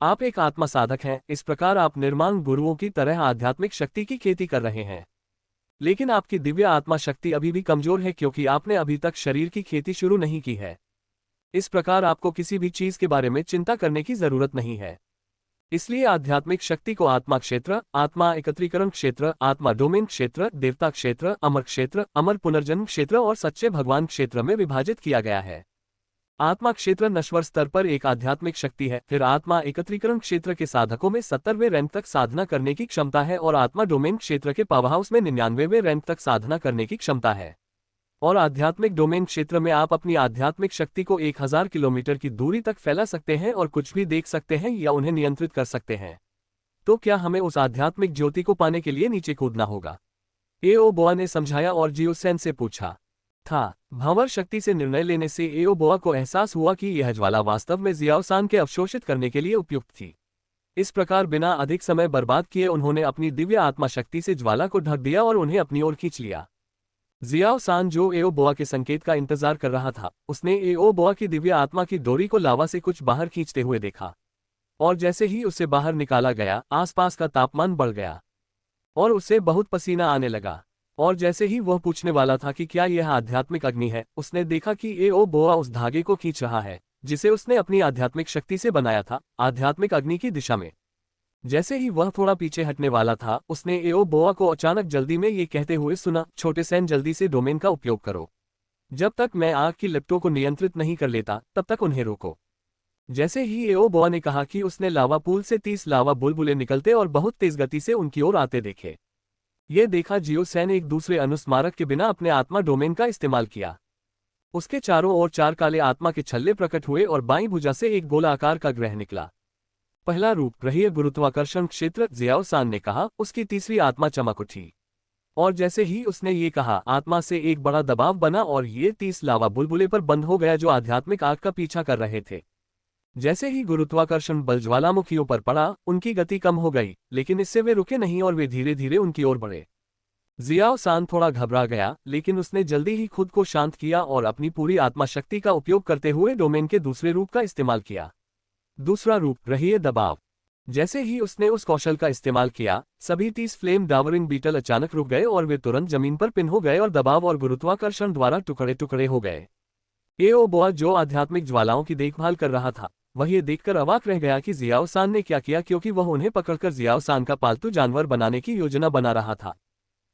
आप एक आत्मा साधक हैं, इस प्रकार आप निर्माण गुरुओं की तरह आध्यात्मिक शक्ति की खेती कर रहे हैं। लेकिन आपकी दिव्य आत्मा शक्ति अभी भी कमजोर है, क्योंकि आपने अभी तक शरीर की खेती शुरू नहीं की है। इस प्रकार आपको किसी भी चीज के बारे में चिंता करने की जरूरत नहीं है। इसलिए आध्यात्मिक शक्ति को आत्मा क्षेत्र, आत्मा एकत्रीकरण क्षेत्र, आत्मा डोमेन क्षेत्र, देवता क्षेत्र, अमर क्षेत्र, अमर पुनर्जन्म क्षेत्र और सच्चे भगवान क्षेत्र में विभाजित किया गया है। आत्मा क्षेत्र नश्वर स्तर पर एक आध्यात्मिक शक्ति है। फिर आत्मा एकत्रीकरण क्षेत्र के साधकों में 70वें रैंक तक साधना करने की क्षमता है, और आत्मा डोमेन क्षेत्र के पावर हाउस में 99वें रैंक तक साधना करने की क्षमता है। और आध्यात्मिक डोमेन क्षेत्र में आप अपनी आध्यात्मिक शक्ति को 1000 किलोमीटर की दूरी तक फैला सकते हैं और कुछ भी देख सकते हैं या उन्हें नियंत्रित कर सकते हैं। तो क्या हमें उस आध्यात्मिक ज्योति को पाने के लिए नीचे कूदना होगा? एओ बोआ ने समझाया और जियो सैन से पूछा था। भंवर शक्ति से निर्णय लेने से एओ बोआ को एहसास हुआ कि यह ज्वाला वास्तव में जियाओ सान के अवशोषित करने के लिए उपयुक्त थी। इस प्रकार बिना अधिक समय बर्बाद किए उन्होंने अपनी दिव्य आत्मा शक्ति से ज्वाला को ढक दिया और उन्हें अपनी ओर खींच लिया। जियाओ सान, जो एओ बोआ के संकेत का इंतजार कर रहा था, उसने एओ बोआ की दिव्य आत्मा की डोरी को लावा से कुछ बाहर खींचते हुए देखा, और जैसे ही उसे बाहर निकाला गया, आसपास का तापमान बढ़ गया और उसे बहुत पसीना आने लगा। और जैसे ही वह पूछने वाला था कि क्या यह आध्यात्मिक अग्नि है, उसने देखा कि एओ बोआ उस धागे को खींच रहा है जिसे उसने अपनी आध्यात्मिक शक्ति से बनाया था, आध्यात्मिक अग्नि की दिशा में। जैसे ही वह थोड़ा पीछे हटने वाला था, उसने एओ बोआ को अचानक जल्दी में ये कहते हुए सुना, छोटे सैन, जल्दी से डोमेन का उपयोग करो। जब तक मैं आग की लपटों को नियंत्रित नहीं कर लेता, तब तक उन्हें रोको। जैसे ही एओ बोआ ने कहा कि उसने लावा पूल से 30 लावा बुलबुले निकलते और बहुत तेज गति से उनकी ओर आते देखे। ये देखा जियो सैन एक दूसरे अनुस्मारक के बिना अपने आत्मा डोमेन का इस्तेमाल किया। उसके चारों ओर 4 काले आत्मा के छल्ले प्रकट हुए और बाईं भुजा से एक गोला आकार का ग्रह निकला। पहला रूप, ग्रहीय गुरुत्वाकर्षण क्षेत्र, जियाओ सान ने कहा। उसकी तीसरी आत्मा चमक उठी, और जैसे ही उसने ये कहा, आत्मा से एक बड़ा दबाव बना और ये 30 लावा बुलबुले पर बंद हो गया जो आध्यात्मिक आग का पीछा कर रहे थे। जैसे ही गुरुत्वाकर्षण बल ज्वालामुखियों पर पड़ा, उनकी गति कम हो गई, लेकिन इससे वे रुके नहीं और वे धीरे धीरे उनकी ओर बढ़े। जियाओ सान थोड़ा घबरा गया, लेकिन उसने जल्दी ही खुद को शांत किया और अपनी पूरी आत्मा शक्ति का उपयोग करते हुए डोमेन के दूसरे रूप का इस्तेमाल किया। दूसरा रूप, ग्रहीय दबाव। जैसे ही उसने उस कौशल का इस्तेमाल किया, सभी 30 फ्लेम डावरिंग बीटल अचानक रुक गए और वे तुरंत जमीन पर पिन हो गए और दबाव और गुरुत्वाकर्षण द्वारा टुकड़े टुकड़े हो गए। एओ बोआ, जो आध्यात्मिक ज्वालाओं की देखभाल कर रहा था, वह ये देखकर अवाक रह गया कि जियाओ सान ने क्या किया, क्योंकि वह उन्हें पकड़कर जियाओ सान का पालतू जानवर बनाने की योजना बना रहा था।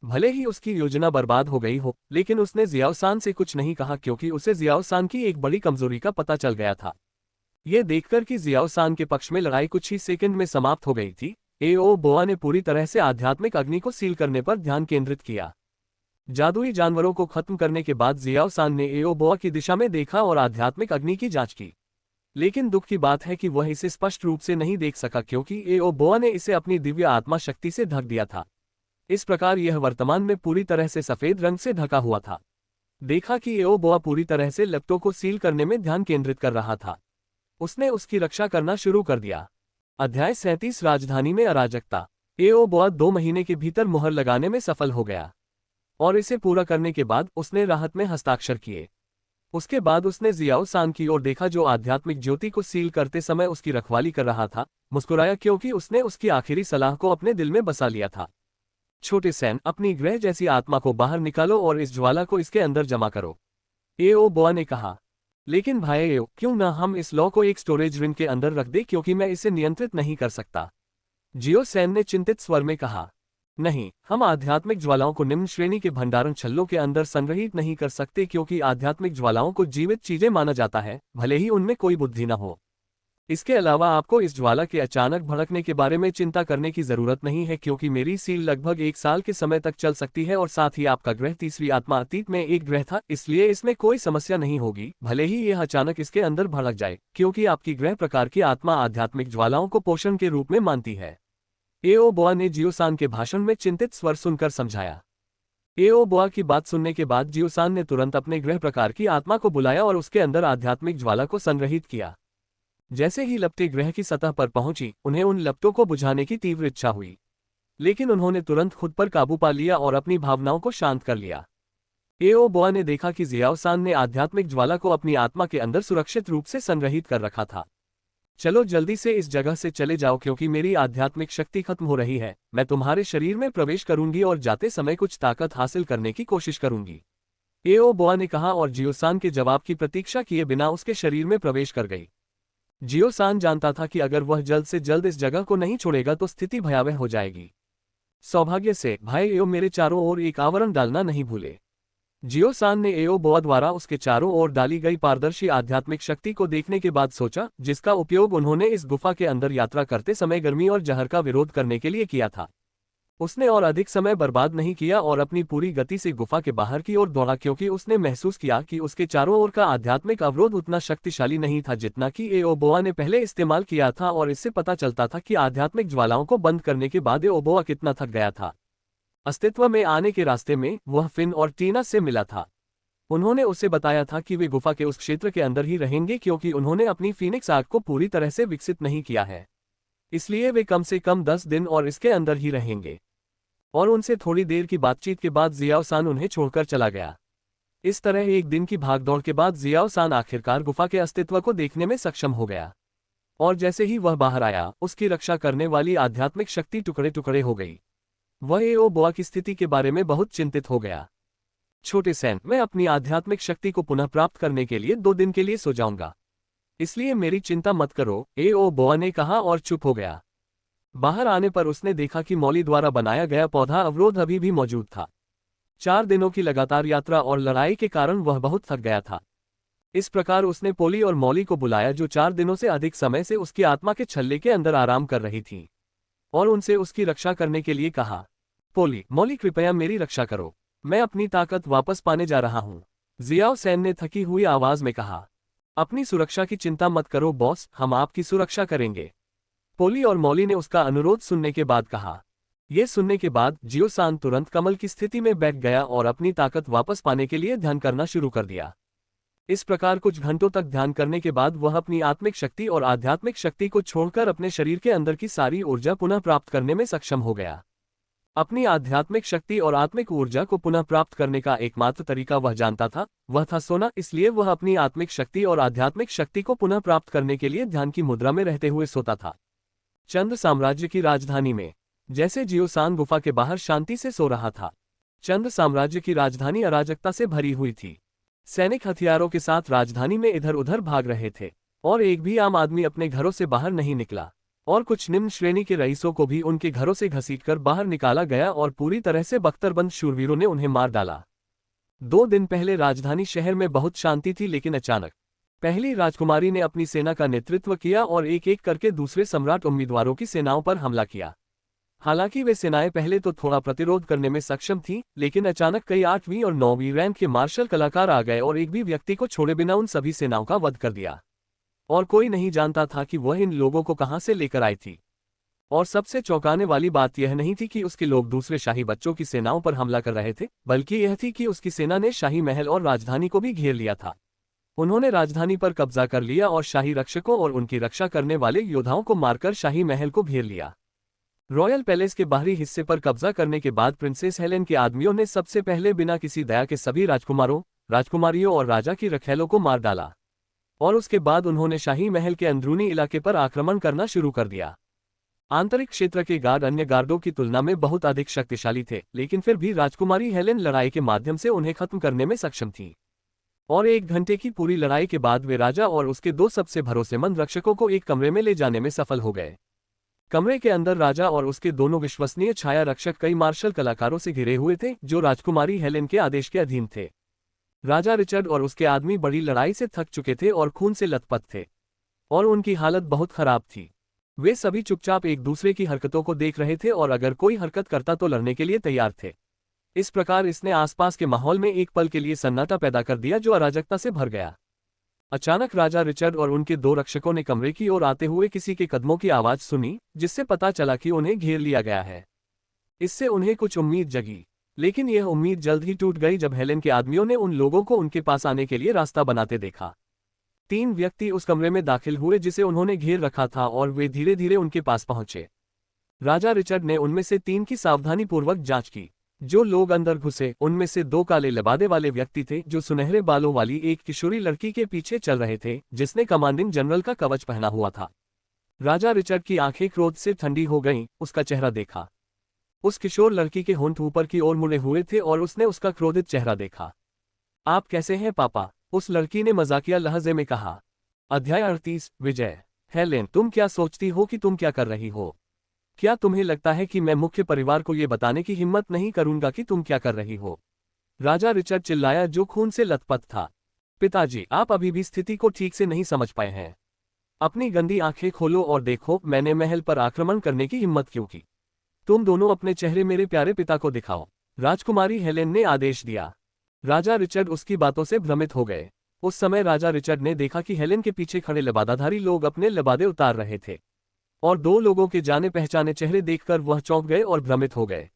भले ही उसकी योजना बर्बाद हो गई हो, लेकिन उसने जियाओ सान से कुछ नहीं कहा, क्योंकि उसे जियाओ सान की एक बड़ी कमजोरी का पता चल गया था। ये देखकर कि जियाओ सान के पक्ष में लड़ाई कुछ ही सेकंड में समाप्त हो गई थी, एओ बोआ ने पूरी तरह से आध्यात्मिक अग्नि को सील करने पर ध्यान केंद्रित किया। जादुई जानवरों को खत्म करने के बाद जियाओ सान ने एओ बोआ की दिशा में देखा और आध्यात्मिक अग्नि की जांच की। लेकिन दुख की बात है कि वह इसे स्पष्ट रूप से नहीं देख सका, क्योंकि एओ बोआ ने इसे अपनी दिव्य आत्मा शक्ति से ढक दिया था। इस प्रकार यह वर्तमान में पूरी तरह से सफेद रंग से ढका हुआ था। देखा कि एओबोआ पूरी तरह से लपटों को सील करने में ध्यान केंद्रित कर रहा था। उसने उसकी रक्षा करना शुरू कर दिया। अध्याय 37 राजधानी में अराजकता। एओबोआ 2 महीने के भीतर मुहर लगाने में सफल हो गया और इसे पूरा करने के बाद उसने राहत में हस्ताक्षर किए। उसके बाद उसने जियाओ सान की ओर देखा जो आध्यात्मिक ज्योति को सील करते समय उसकी रखवाली कर रहा था, मुस्कुराया क्योंकि उसने उसकी आखिरी सलाह को अपने दिल में बसा लिया था। छोटे सैन, अपनी ग्रह जैसी आत्मा को बाहर निकालो और इस ज्वाला को इसके अंदर जमा करो, एओबोआ ने कहा। लेकिन भाई एओ, क्यों न हम इस लॉ को एक स्टोरेज रिन के अंदर रख दें क्योंकि मैं इसे नियंत्रित नहीं कर सकता, जियो सैन ने चिंतित स्वर में कहा। नहीं, हम आध्यात्मिक ज्वालाओं को निम्न श्रेणी के भंडारण छल्लों के अंदर संग्रहित नहीं कर सकते क्योंकि आध्यात्मिक ज्वालाओं को जीवित चीजें माना जाता है, भले ही उनमें कोई बुद्धि न हो। इसके अलावा आपको इस ज्वाला के अचानक भड़कने के बारे में चिंता करने की जरूरत नहीं है क्योंकि मेरी सील लगभग 1 साल के समय तक चल सकती है और साथ ही आपका ग्रह तीसरी आत्मा अतीत में एक ग्रह था, इसलिए इसमें कोई समस्या नहीं होगी, भले ही यह अचानक इसके अंदर भड़क जाए, क्योंकि आपकी ग्रह प्रकार की आत्मा आध्यात्मिक ज्वालाओं को पोषण के रूप में मानती है। एओबोआ ने जियोसान के भाषण में चिंतित स्वर सुनकर समझाया। एओबोआ की बात सुनने के बाद जियोसान ने तुरंत अपने ग्रह प्रकार की आत्मा को बुलाया और उसके अंदर आध्यात्मिक ज्वाला को संग्रहित किया। जैसे ही लपटें ग्रह की सतह पर पहुंची, उन्हें उन लपटों को बुझाने की तीव्र इच्छा हुई, लेकिन उन्होंने तुरंत खुद पर काबू पा लिया और अपनी भावनाओं को शांत कर लिया। एओबोआ ने देखा कि जियाओसान ने आध्यात्मिक ज्वाला को अपनी आत्मा के अंदर सुरक्षित रूप से संग्रहित कर रखा था। चलो जल्दी से इस जगह से चले जाओ क्योंकि मेरी आध्यात्मिक शक्ति खत्म हो रही है। मैं तुम्हारे शरीर में प्रवेश करूंगी और जाते समय कुछ ताकत हासिल करने की कोशिश करूंगी, एओबोआ ने कहा और जियोसान के जवाब की प्रतीक्षा किए बिना उसके शरीर में प्रवेश कर गई। जियोसान जानता था कि अगर वह जल्द से जल्द इस जगह को नहीं छोड़ेगा तो स्थिति भयावह हो जाएगी। सौभाग्य से भाई एओ मेरे चारों ओर एक आवरण डालना नहीं भूले। जियोसान ने एओबोआ द्वारा उसके चारों ओर डाली गई पारदर्शी आध्यात्मिक शक्ति को देखने के बाद सोचा, जिसका उपयोग उन्होंने इस गुफा के अंदर यात्रा करते समय गर्मी और जहर का विरोध करने के लिए किया था। उसने और अधिक समय बर्बाद नहीं किया और अपनी पूरी गति से गुफा के बाहर की ओर दौड़ा क्योंकि उसने महसूस किया कि उसके चारों ओर का आध्यात्मिक अवरोध उतना शक्तिशाली नहीं था जितना कि एओबोआ ने पहले इस्तेमाल किया था और इससे पता चलता था कि आध्यात्मिक ज्वालाओं को बंद करने के बाद एओबोआ कितना थक गया था। अस्तित्व में आने के रास्ते में वह फिन और टीना से मिला था। उन्होंने उसे बताया था कि वे गुफा के उस क्षेत्र के अंदर ही रहेंगे क्योंकि उन्होंने अपनी फीनिक्स आग को पूरी तरह से विकसित नहीं किया है, इसलिए वे कम से कम 10 दिन और इसके अंदर ही रहेंगे। और उनसे थोड़ी देर की बातचीत के बाद जियाओसान उन्हें छोड़कर चला गया। इस तरह एक दिन की भागदौड़ के बाद जियाओसान आखिरकार गुफा के अस्तित्व को देखने में सक्षम हो गया और जैसे ही वह बाहर आया, उसकी रक्षा करने वाली आध्यात्मिक शक्ति टुकड़े टुकड़े हो गई। वह एओबोआ की स्थिति के बारे में बहुत चिंतित हो गया। छोटे सैन, मैं अपनी आध्यात्मिक शक्ति को पुनः प्राप्त करने के लिए 2 दिन के लिए सो जाऊंगा, इसलिए मेरी चिंता मत करो, एओबोआ ने कहा और चुप हो गया। बाहर आने पर उसने देखा कि मौली द्वारा बनाया गया पौधा अवरोध अभी भी मौजूद था। 4 दिनों की लगातार यात्रा और लड़ाई के कारण वह बहुत थक गया था। इस प्रकार उसने पोली और मौली को बुलाया जो 4 दिनों से अधिक समय से उसकी आत्मा के छल्ले के अंदर आराम कर रही थी, और उनसे उसकी रक्षा करने के लिए कहा। पोली, मौली कृपया मेरी रक्षा करो, मैं अपनी ताकत वापस पाने जा रहा हूं, जियाओ सैन ने थकी हुई आवाज में कहा। अपनी सुरक्षा की चिंता मत करो बॉस, हम आपकी सुरक्षा करेंगे, पोली और मौली ने उसका अनुरोध सुनने के बाद कहा। यह सुनने के बाद जियोसान तुरंत कमल की स्थिति में बैठ गया और अपनी ताकत वापस पाने के लिए ध्यान करना शुरू कर दिया। इस प्रकार कुछ घंटों तक ध्यान करने के बाद वह अपनी आत्मिक शक्ति और आध्यात्मिक शक्ति को छोड़कर अपने शरीर के अंदर की सारी ऊर्जा पुनः प्राप्त करने में सक्षम हो गया। अपनी आध्यात्मिक शक्ति और आत्मिक ऊर्जा को पुनः प्राप्त करने का एकमात्र तरीका वह जानता था, वह था सोना, इसलिए वह अपनी आत्मिक शक्ति और आध्यात्मिक शक्ति को पुनः प्राप्त करने के लिए ध्यान की मुद्रा में रहते हुए सोता था। चंद्र साम्राज्य की राजधानी में, जैसे जियोसान गुफा के बाहर शांति से सो रहा था, चंद्र साम्राज्य की राजधानी अराजकता से भरी हुई थी। सैनिक हथियारों के साथ राजधानी में इधर उधर भाग रहे थे और एक भी आम आदमी अपने घरों से बाहर नहीं निकला, और कुछ निम्न श्रेणी के रईसों को भी उनके घरों से घसीटकर बाहर निकाला गया और पूरी तरह से बख्तरबंद शूरवीरों ने उन्हें मार डाला। 2 दिन पहले राजधानी शहर में बहुत शांति थी, लेकिन अचानक पहली राजकुमारी ने अपनी सेना का नेतृत्व किया और एक एक करके दूसरे सम्राट उम्मीदवारों की सेनाओं पर हमला किया। हालांकि वे सेनाएं पहले तो थोड़ा प्रतिरोध करने में सक्षम थीं, लेकिन अचानक कई 8वीं और 9वीं रैंक के मार्शल कलाकार आ गए और एक भी व्यक्ति को छोड़े बिना उन सभी सेनाओं का वध कर दिया, और कोई नहीं जानता था कि वह इन लोगों को कहां से लेकर आई थी। और सबसे चौंकाने वाली बात यह नहीं थी कि उसके लोग दूसरे शाही बच्चों की सेनाओं पर हमला कर रहे थे, बल्कि यह थी कि उसकी सेना ने शाही महल और राजधानी को भी घेर लिया था। उन्होंने राजधानी पर कब्जा कर लिया और शाही रक्षकों और उनकी रक्षा करने वाले योद्धाओं को मारकर शाही महल को घेर लिया। रॉयल पैलेस के बाहरी हिस्से पर कब्जा करने के बाद प्रिंसेस हेलेन के आदमियों ने सबसे पहले बिना किसी दया के सभी राजकुमारों, राजकुमारियों और राजा की रखैलों को मार डाला। और उसके बाद उन्होंने शाही महल के अंदरूनी इलाके पर आक्रमण करना शुरू कर दिया। आंतरिक क्षेत्र के गार्ड अन्य गार्डों की तुलना में बहुत अधिक शक्तिशाली थे, लेकिन फिर भी राजकुमारी हेलेन लड़ाई के माध्यम से उन्हें खत्म करने में सक्षम थी। और 1 घंटे की पूरी लड़ाई के बाद वे राजा और उसके 2 सबसे भरोसेमंद रक्षकों को एक कमरे में ले जाने में सफल हो गए। कमरे के अंदर राजा और उसके दोनों विश्वसनीय छाया रक्षक कई मार्शल कलाकारों से घिरे हुए थे, जो राजकुमारी हेलेन के आदेश के अधीन थे। राजा रिचर्ड और उसके आदमी बड़ी लड़ाई से थक चुके थे और खून से लथपथ थे, और उनकी हालत बहुत खराब थी। वे सभी चुपचाप एक दूसरे की हरकतों को देख रहे थे और अगर कोई हरकत करता तो लड़ने के लिए तैयार थे। इस प्रकार इसने आसपास के माहौल में एक पल के लिए सन्नाटा पैदा कर दिया जो अराजकता से भर गया। अचानक राजा रिचर्ड और उनके 2 रक्षकों ने कमरे की ओर आते हुए किसी के कदमों की आवाज सुनी, जिससे पता चला कि उन्हें घेर लिया गया है। इससे उन्हें कुछ उम्मीद जगी, लेकिन यह उम्मीद जल्द ही टूट गई जब हेलेन के आदमियों ने उन लोगों को उनके पास आने के लिए रास्ता बनाते देखा। 3 व्यक्ति उस कमरे में दाखिल हुए जिसे उन्होंने घेर रखा था और वे धीरे धीरे उनके पास पहुंचे। राजा रिचर्ड ने उनमें से 3 की सावधानीपूर्वक जांच की। जो लोग अंदर घुसे उनमें से 2 काले लिबादे वाले व्यक्ति थे जो सुनहरे बालों वाली एक किशोरी लड़की के पीछे चल रहे थे, जिसने कमांडिंग जनरल का कवच पहना हुआ था। राजा रिचर्ड की आंखें क्रोध से ठंडी हो गईं, उसका चेहरा देखा। उस किशोर लड़की के होंठ ऊपर की ओर मुड़े हुए थे और उसने उसका क्रोधित चेहरा देखा। आप कैसे हैं पापा? उस लड़की ने मजाकिया लहजे में कहा। अध्याय 38 विजय। हेलेन, तुम क्या सोचती हो कि तुम क्या कर रही हो? क्या तुम्हें लगता है कि मैं मुख्य परिवार को यह बताने की हिम्मत नहीं करूंगा कि तुम क्या कर रही हो? राजा रिचर्ड चिल्लाया, जो खून से लथपथ था। पिताजी, आप अभी भी स्थिति को ठीक से नहीं समझ पाए हैं। अपनी गंदी आंखें खोलो और देखो, मैंने महल पर आक्रमण करने की हिम्मत क्यों की। तुम दोनों अपने चेहरे मेरे प्यारे पिता को दिखाओ, राजकुमारी हेलेन ने आदेश दिया। राजा रिचर्ड उसकी बातों से भ्रमित हो गए। उस समय राजा रिचर्ड ने देखा कि हेलेन के पीछे खड़े लिबादाधारी लोग अपने लिबादे उतार रहे थे, और 2 लोगों के जाने पहचाने चेहरे देखकर वह चौंक गए और भ्रमित हो गए।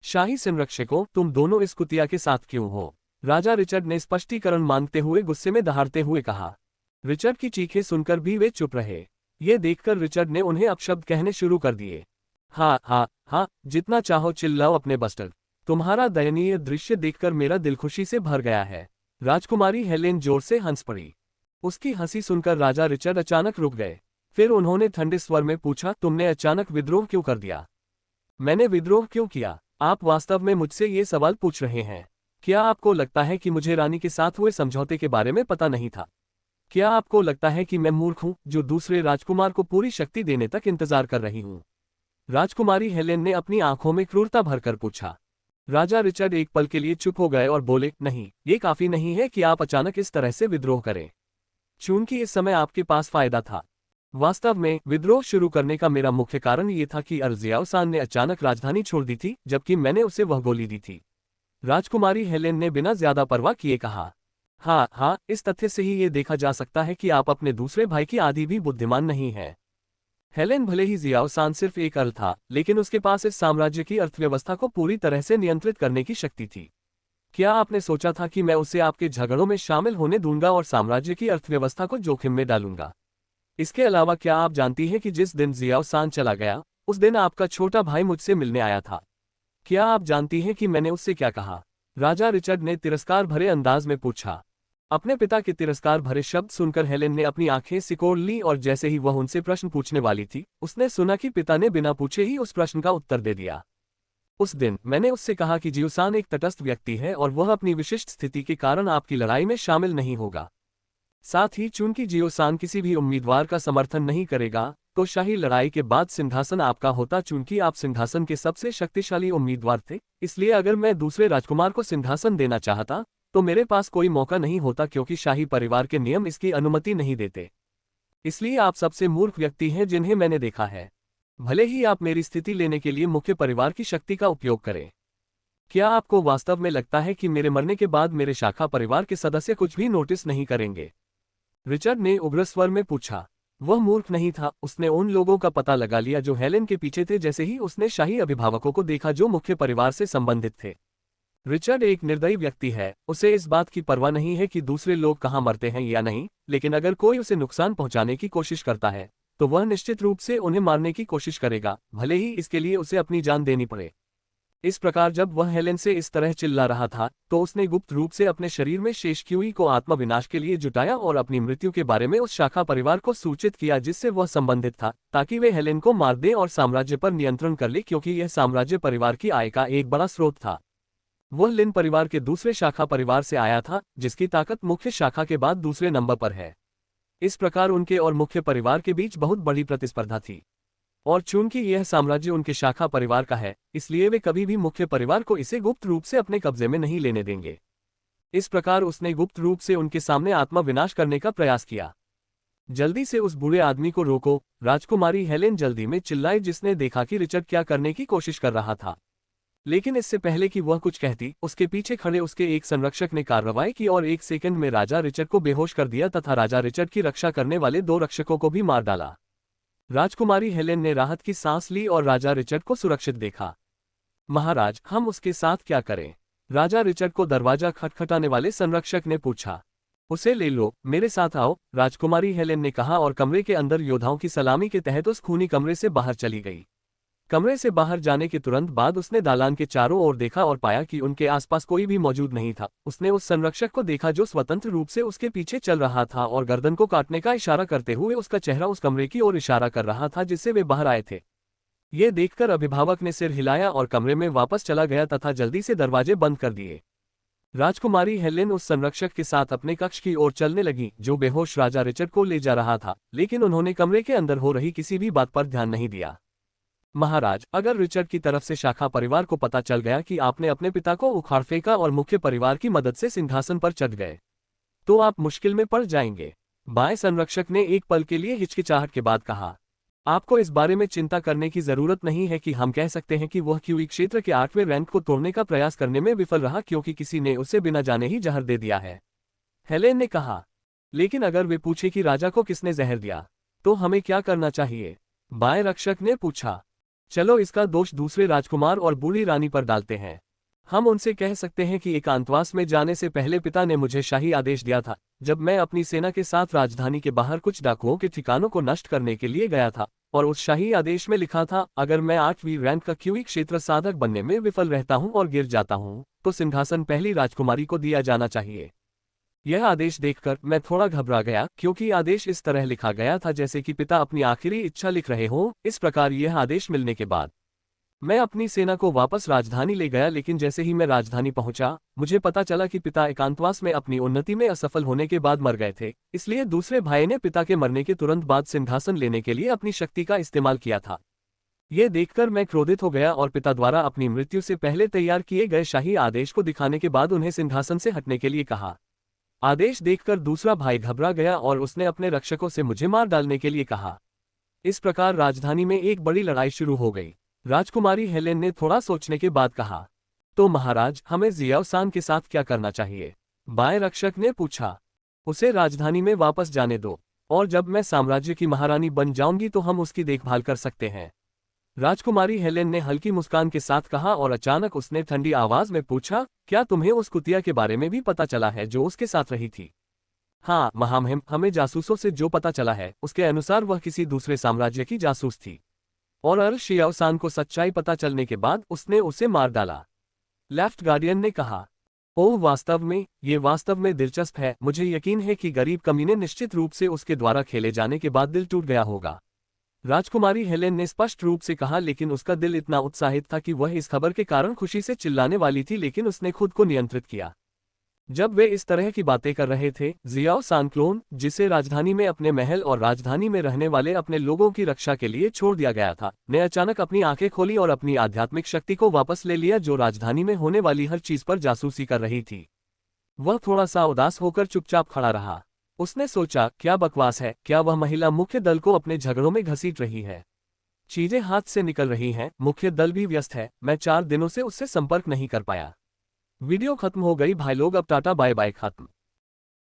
शाही संरक्षकों, तुम दोनों इस कुतिया के साथ क्यों हो? राजा रिचर्ड ने स्पष्टीकरण मांगते हुए गुस्से में दहाड़ते हुए कहा। रिचर्ड की चीखें सुनकर भी वे चुप रहे। ये देखकर रिचर्ड ने उन्हें अपशब्द कहने शुरू कर दिए। हाँ हाँ हाँ, जितना चाहो चिल्लाओ अपने बस्टर। तुम्हारा दयनीय दृश्य देखकर मेरा दिल खुशी से भर गया है। राजकुमारी हेलेन जोर से हंस पड़ी। उसकी हंसी सुनकर राजा रिचर्ड अचानक रुक गए। फिर उन्होंने ठंडे स्वर में पूछा, तुमने अचानक विद्रोह क्यों कर दिया? मैंने विद्रोह क्यों किया? आप वास्तव में मुझसे ये सवाल पूछ रहे हैं? क्या आपको लगता है कि मुझे रानी के साथ हुए समझौते के बारे में पता नहीं था? क्या आपको लगता है कि मैं मूर्ख हूं जो दूसरे राजकुमार को पूरी शक्ति देने तक इंतजार कर रही हूं? राजकुमारी हेलेन ने अपनी आंखों में क्रूरता भरकर पूछा। राजा रिचर्ड एक पल के लिए चुप हो गए और बोले, नहीं, ये काफी नहीं है कि आप अचानक इस तरह से विद्रोह करें। चूंकि इस समय आपके पास फायदा था। वास्तव में विद्रोह शुरू करने का मेरा मुख्य कारण ये था कि अर्जियाउसान ने अचानक राजधानी छोड़ दी थी, जबकि मैंने उसे वह गोली दी थी। राजकुमारी हेलेन ने बिना ज्यादा परवाह किए कहा। हाँ हाँ, इस तथ्य से ही ये देखा जा सकता है कि आप अपने दूसरे भाई की आधी भी बुद्धिमान नहीं है। हेलेन भले ही जियाओसान सिर्फ एक अर्ल था, लेकिन उसके पास इस साम्राज्य की अर्थव्यवस्था को पूरी तरह से नियंत्रित करने की शक्ति थी। क्या आपने सोचा था कि मैं उसे आपके झगड़ों में शामिल होने दूंगा और साम्राज्य की अर्थव्यवस्था को जोखिम में डालूंगा? इसके अलावा क्या आप जानती हैं कि जिस दिन जियाओसान चला गया, उस दिन आपका छोटा भाई मुझसे मिलने आया था? क्या आप जानती हैं कि मैंने उससे क्या कहा? राजा रिचर्ड ने तिरस्कार भरे अंदाज में पूछा। अपने पिता के तिरस्कार भरे शब्द सुनकर हेलेन ने अपनी आंखें सिकोड़ ली और जैसे ही वह उनसे प्रश्न पूछने वाली थी, उसने सुना कि पिता ने बिना पूछे ही उस प्रश्न का उत्तर दे दिया। उस दिन मैंने उससे कहा कि जियोसान एक तटस्थ व्यक्ति है और वह अपनी विशिष्ट स्थिति के कारण आपकी लड़ाई में शामिल नहीं होगा। साथ ही चूंकि जियोसान किसी भी उम्मीदवार का समर्थन नहीं करेगा, तो शाही लड़ाई के बाद सिंहासन आपका होता। चूंकि आप सिंहासन के सबसे शक्तिशाली उम्मीदवार थे, इसलिए अगर मैं दूसरे राजकुमार को सिंहासन देना चाहता तो मेरे पास कोई मौका नहीं होता, क्योंकि शाही परिवार के नियम इसकी अनुमति नहीं देते। इसलिए आप सबसे मूर्ख व्यक्ति हैं जिन्हें मैंने देखा है। भले ही आप मेरी स्थिति लेने के लिए मुख्य परिवार की शक्ति का उपयोग करें। क्या आपको वास्तव में लगता है कि मेरे मरने के बाद मेरे शाखा परिवार के सदस्य कुछ भी नोटिस नहीं करेंगे? रिचर्ड ने उग्र स्वर में पूछा। वह मूर्ख नहीं था, उसने उन लोगों का पता लगा लिया जो हेलेन के पीछे थे जैसे ही उसने शाही अभिभावकों को देखा जो मुख्य परिवार से संबंधित थे। रिचर्ड एक निर्दयी व्यक्ति है, उसे इस बात की परवाह नहीं है कि दूसरे लोग कहाँ मरते हैं या नहीं, लेकिन अगर कोई उसे नुकसान पहुंचाने की कोशिश करता है तो वह निश्चित रूप से उन्हें मारने की कोशिश करेगा, भले ही इसके लिए उसे अपनी जान देनी पड़े। इस प्रकार जब वह हेलेन से इस तरह चिल्ला रहा था तो उसने गुप्त रूप से अपने शरीर में शेष क्यूई को आत्मविनाश के लिए जुटाया और अपनी मृत्यु के बारे में उस शाखा परिवार को सूचित किया जिससे वह संबंधित था, ताकि वे हेलेन को मार दें और साम्राज्य पर नियंत्रण कर ले, क्योंकि यह साम्राज्य परिवार की आय का एक बड़ा स्रोत था। वह लिन परिवार के दूसरे शाखा परिवार से आया था, जिसकी ताकत मुख्य शाखा के बाद दूसरे नंबर पर है। इस प्रकार उनके और मुख्य परिवार के बीच बहुत बड़ी प्रतिस्पर्धा थी, और चूंकि यह साम्राज्य उनके शाखा परिवार का है, इसलिए वे कभी भी मुख्य परिवार को इसे गुप्त रूप से अपने कब्जे में नहीं लेने देंगे। इस प्रकार उसने गुप्त रूप से उनके सामने आत्मविनाश करने का प्रयास किया। जल्दी से उस बूढ़े आदमी को रोको, राजकुमारी हेलेन जल्दी में चिल्लाई, जिसने देखा कि रिचर्ड क्या करने की कोशिश कर रहा था। लेकिन इससे पहले कि वह कुछ कहती, उसके पीछे खड़े उसके एक संरक्षक ने कार्रवाई की और 1 सेकंड में राजा रिचर्ड को बेहोश कर दिया तथा राजा रिचर्ड की रक्षा करने वाले 2 रक्षकों को भी मार डाला। राजकुमारी हेलेन ने राहत की सांस ली और राजा रिचर्ड को सुरक्षित देखा। महाराज, हम उसके साथ क्या करें? राजा रिचर्ड को दरवाजा खटखटाने वाले संरक्षक ने पूछा। उसे ले लो, मेरे साथ आओ, राजकुमारी हेलेन ने कहा और कमरे के अंदर योद्धाओं की सलामी के तहत उस खूनी कमरे से बाहर चली गई। कमरे से बाहर जाने के तुरंत बाद उसने दालान के चारों ओर देखा और पाया कि उनके आसपास कोई भी मौजूद नहीं था। उसने उस संरक्षक को देखा जो स्वतंत्र रूप से उसके पीछे चल रहा था और गर्दन को काटने का इशारा करते हुए उसका चेहरा उस कमरे की ओर इशारा कर रहा था जिससे वे बाहर आए थे। ये देखकर अभिभावक ने सिर हिलाया और कमरे में वापस चला गया तथा जल्दी से दरवाजे बंद कर दिए। राजकुमारी हेलेन उस संरक्षक के साथ अपने कक्ष की ओर चलने लगी जो बेहोश राजा रिचर्ड को ले जा रहा था, लेकिन उन्होंने कमरे के अंदर हो रही किसी भी बात पर ध्यान नहीं दिया। महाराज, अगर रिचर्ड की तरफ से शाखा परिवार को पता चल गया कि आपने अपने पिता को उखाड़ फेंका और मुख्य परिवार की मदद से सिंहासन पर चढ़ गए, तो आप मुश्किल में पड़ जाएंगे। बाएं संरक्षक ने एक पल के लिए हिचकिचाहट के बाद कहा। आपको इस बारे में चिंता करने की जरूरत नहीं है कि हम कह सकते हैं कि वह क्यूई क्षेत्र के 8वें रैंक को तोड़ने का प्रयास करने में विफल रहा क्योंकि किसी ने उसे बिना जाने ही जहर दे दिया है, हेलेन ने कहा। लेकिन अगर वे पूछे कि राजा को किसने जहर दिया, तो हमें क्या करना चाहिए? बाएं रक्षक ने पूछा। चलो इसका दोष दूसरे राजकुमार और बूढ़ी रानी पर डालते हैं। हम उनसे कह सकते हैं कि एकांतवास में जाने से पहले पिता ने मुझे शाही आदेश दिया था, जब मैं अपनी सेना के साथ राजधानी के बाहर कुछ डाकुओं के ठिकानों को नष्ट करने के लिए गया था, और उस शाही आदेश में लिखा था अगर मैं 8वीं रैंक का क्यूई क्षेत्र साधक बनने में विफल रहता हूं और गिर जाता हूं, तो सिंहासन पहली राजकुमारी को दिया जाना चाहिए। यह आदेश देखकर मैं थोड़ा घबरा गया क्योंकि आदेश इस तरह लिखा गया था जैसे कि पिता अपनी आखिरी इच्छा लिख रहे हों। इस प्रकार यह आदेश मिलने के बाद मैं अपनी सेना को वापस राजधानी ले गया, लेकिन जैसे ही मैं राजधानी पहुंचा, मुझे पता चला कि पिता एकांतवास में अपनी उन्नति में असफल होने के बाद मर गए थे। इसलिए दूसरे भाई ने पिता के मरने के तुरंत बाद सिंहासन लेने के लिए अपनी शक्ति का इस्तेमाल किया था। यह देखकर मैं क्रोधित हो गया और पिता द्वारा अपनी मृत्यु से पहले तैयार किए गए शाही आदेश को दिखाने के बाद उन्हें सिंहासन से हटने के लिए कहा। आदेश देखकर दूसरा भाई घबरा गया और उसने अपने रक्षकों से मुझे मार डालने के लिए कहा। इस प्रकार राजधानी में एक बड़ी लड़ाई शुरू हो गई। राजकुमारी हेलेन ने थोड़ा सोचने के बाद कहा, तो महाराज, हमें जियाओ सान के साथ क्या करना चाहिए? बाएं रक्षक ने पूछा। उसे राजधानी में वापस जाने दो, और जब मैं साम्राज्य की महारानी बन जाऊंगी तो हम उसकी देखभाल कर सकते हैं। राजकुमारी हेलेन ने हल्की मुस्कान के साथ कहा और अचानक उसने ठंडी आवाज में पूछा, क्या तुम्हें उस कुतिया के बारे में भी पता चला है जो उसके साथ रही थी? हाँ महामहिम, हमें जासूसों से जो पता चला है उसके अनुसार वह किसी दूसरे साम्राज्य की जासूस थी, और अर शियाओ सान को सच्चाई पता चलने के बाद उसने उसे मार डाला। लेफ्ट गार्डियन ने कहा। ओह, वास्तव में ये वास्तव में दिलचस्प है। मुझे यकीन है कि गरीब कमीने निश्चित रूप से उसके द्वारा खेले जाने के बाद दिल टूट गया होगा। राजकुमारी हेलेन ने स्पष्ट रूप से कहा, लेकिन उसका दिल इतना उत्साहित था कि वह इस खबर के कारण खुशी से चिल्लाने वाली थी, लेकिन उसने खुद को नियंत्रित किया। जब वे इस तरह की बातें कर रहे थे, जियाओ सान क्लोन, जिसे राजधानी में अपने महल और राजधानी में रहने वाले अपने लोगों की रक्षा के लिए छोड़ दिया गया था, ने अचानक अपनी आंखें खोली और अपनी आध्यात्मिक शक्ति को वापस ले लिया जो राजधानी में होने वाली हर चीज पर जासूसी कर रही थी। वह थोड़ा सा उदास होकर चुपचाप खड़ा रहा। उसने सोचा, क्या बकवास है, क्या वह महिला मुख्य दल को अपने झगड़ों में घसीट रही है? चीजें हाथ से निकल रही हैं, मुख्य दल भी व्यस्त है, मैं 4 दिनों से उससे संपर्क नहीं कर पाया। वीडियो खत्म हो गई भाई लोग, अब टाटा बाय बाय खत्म।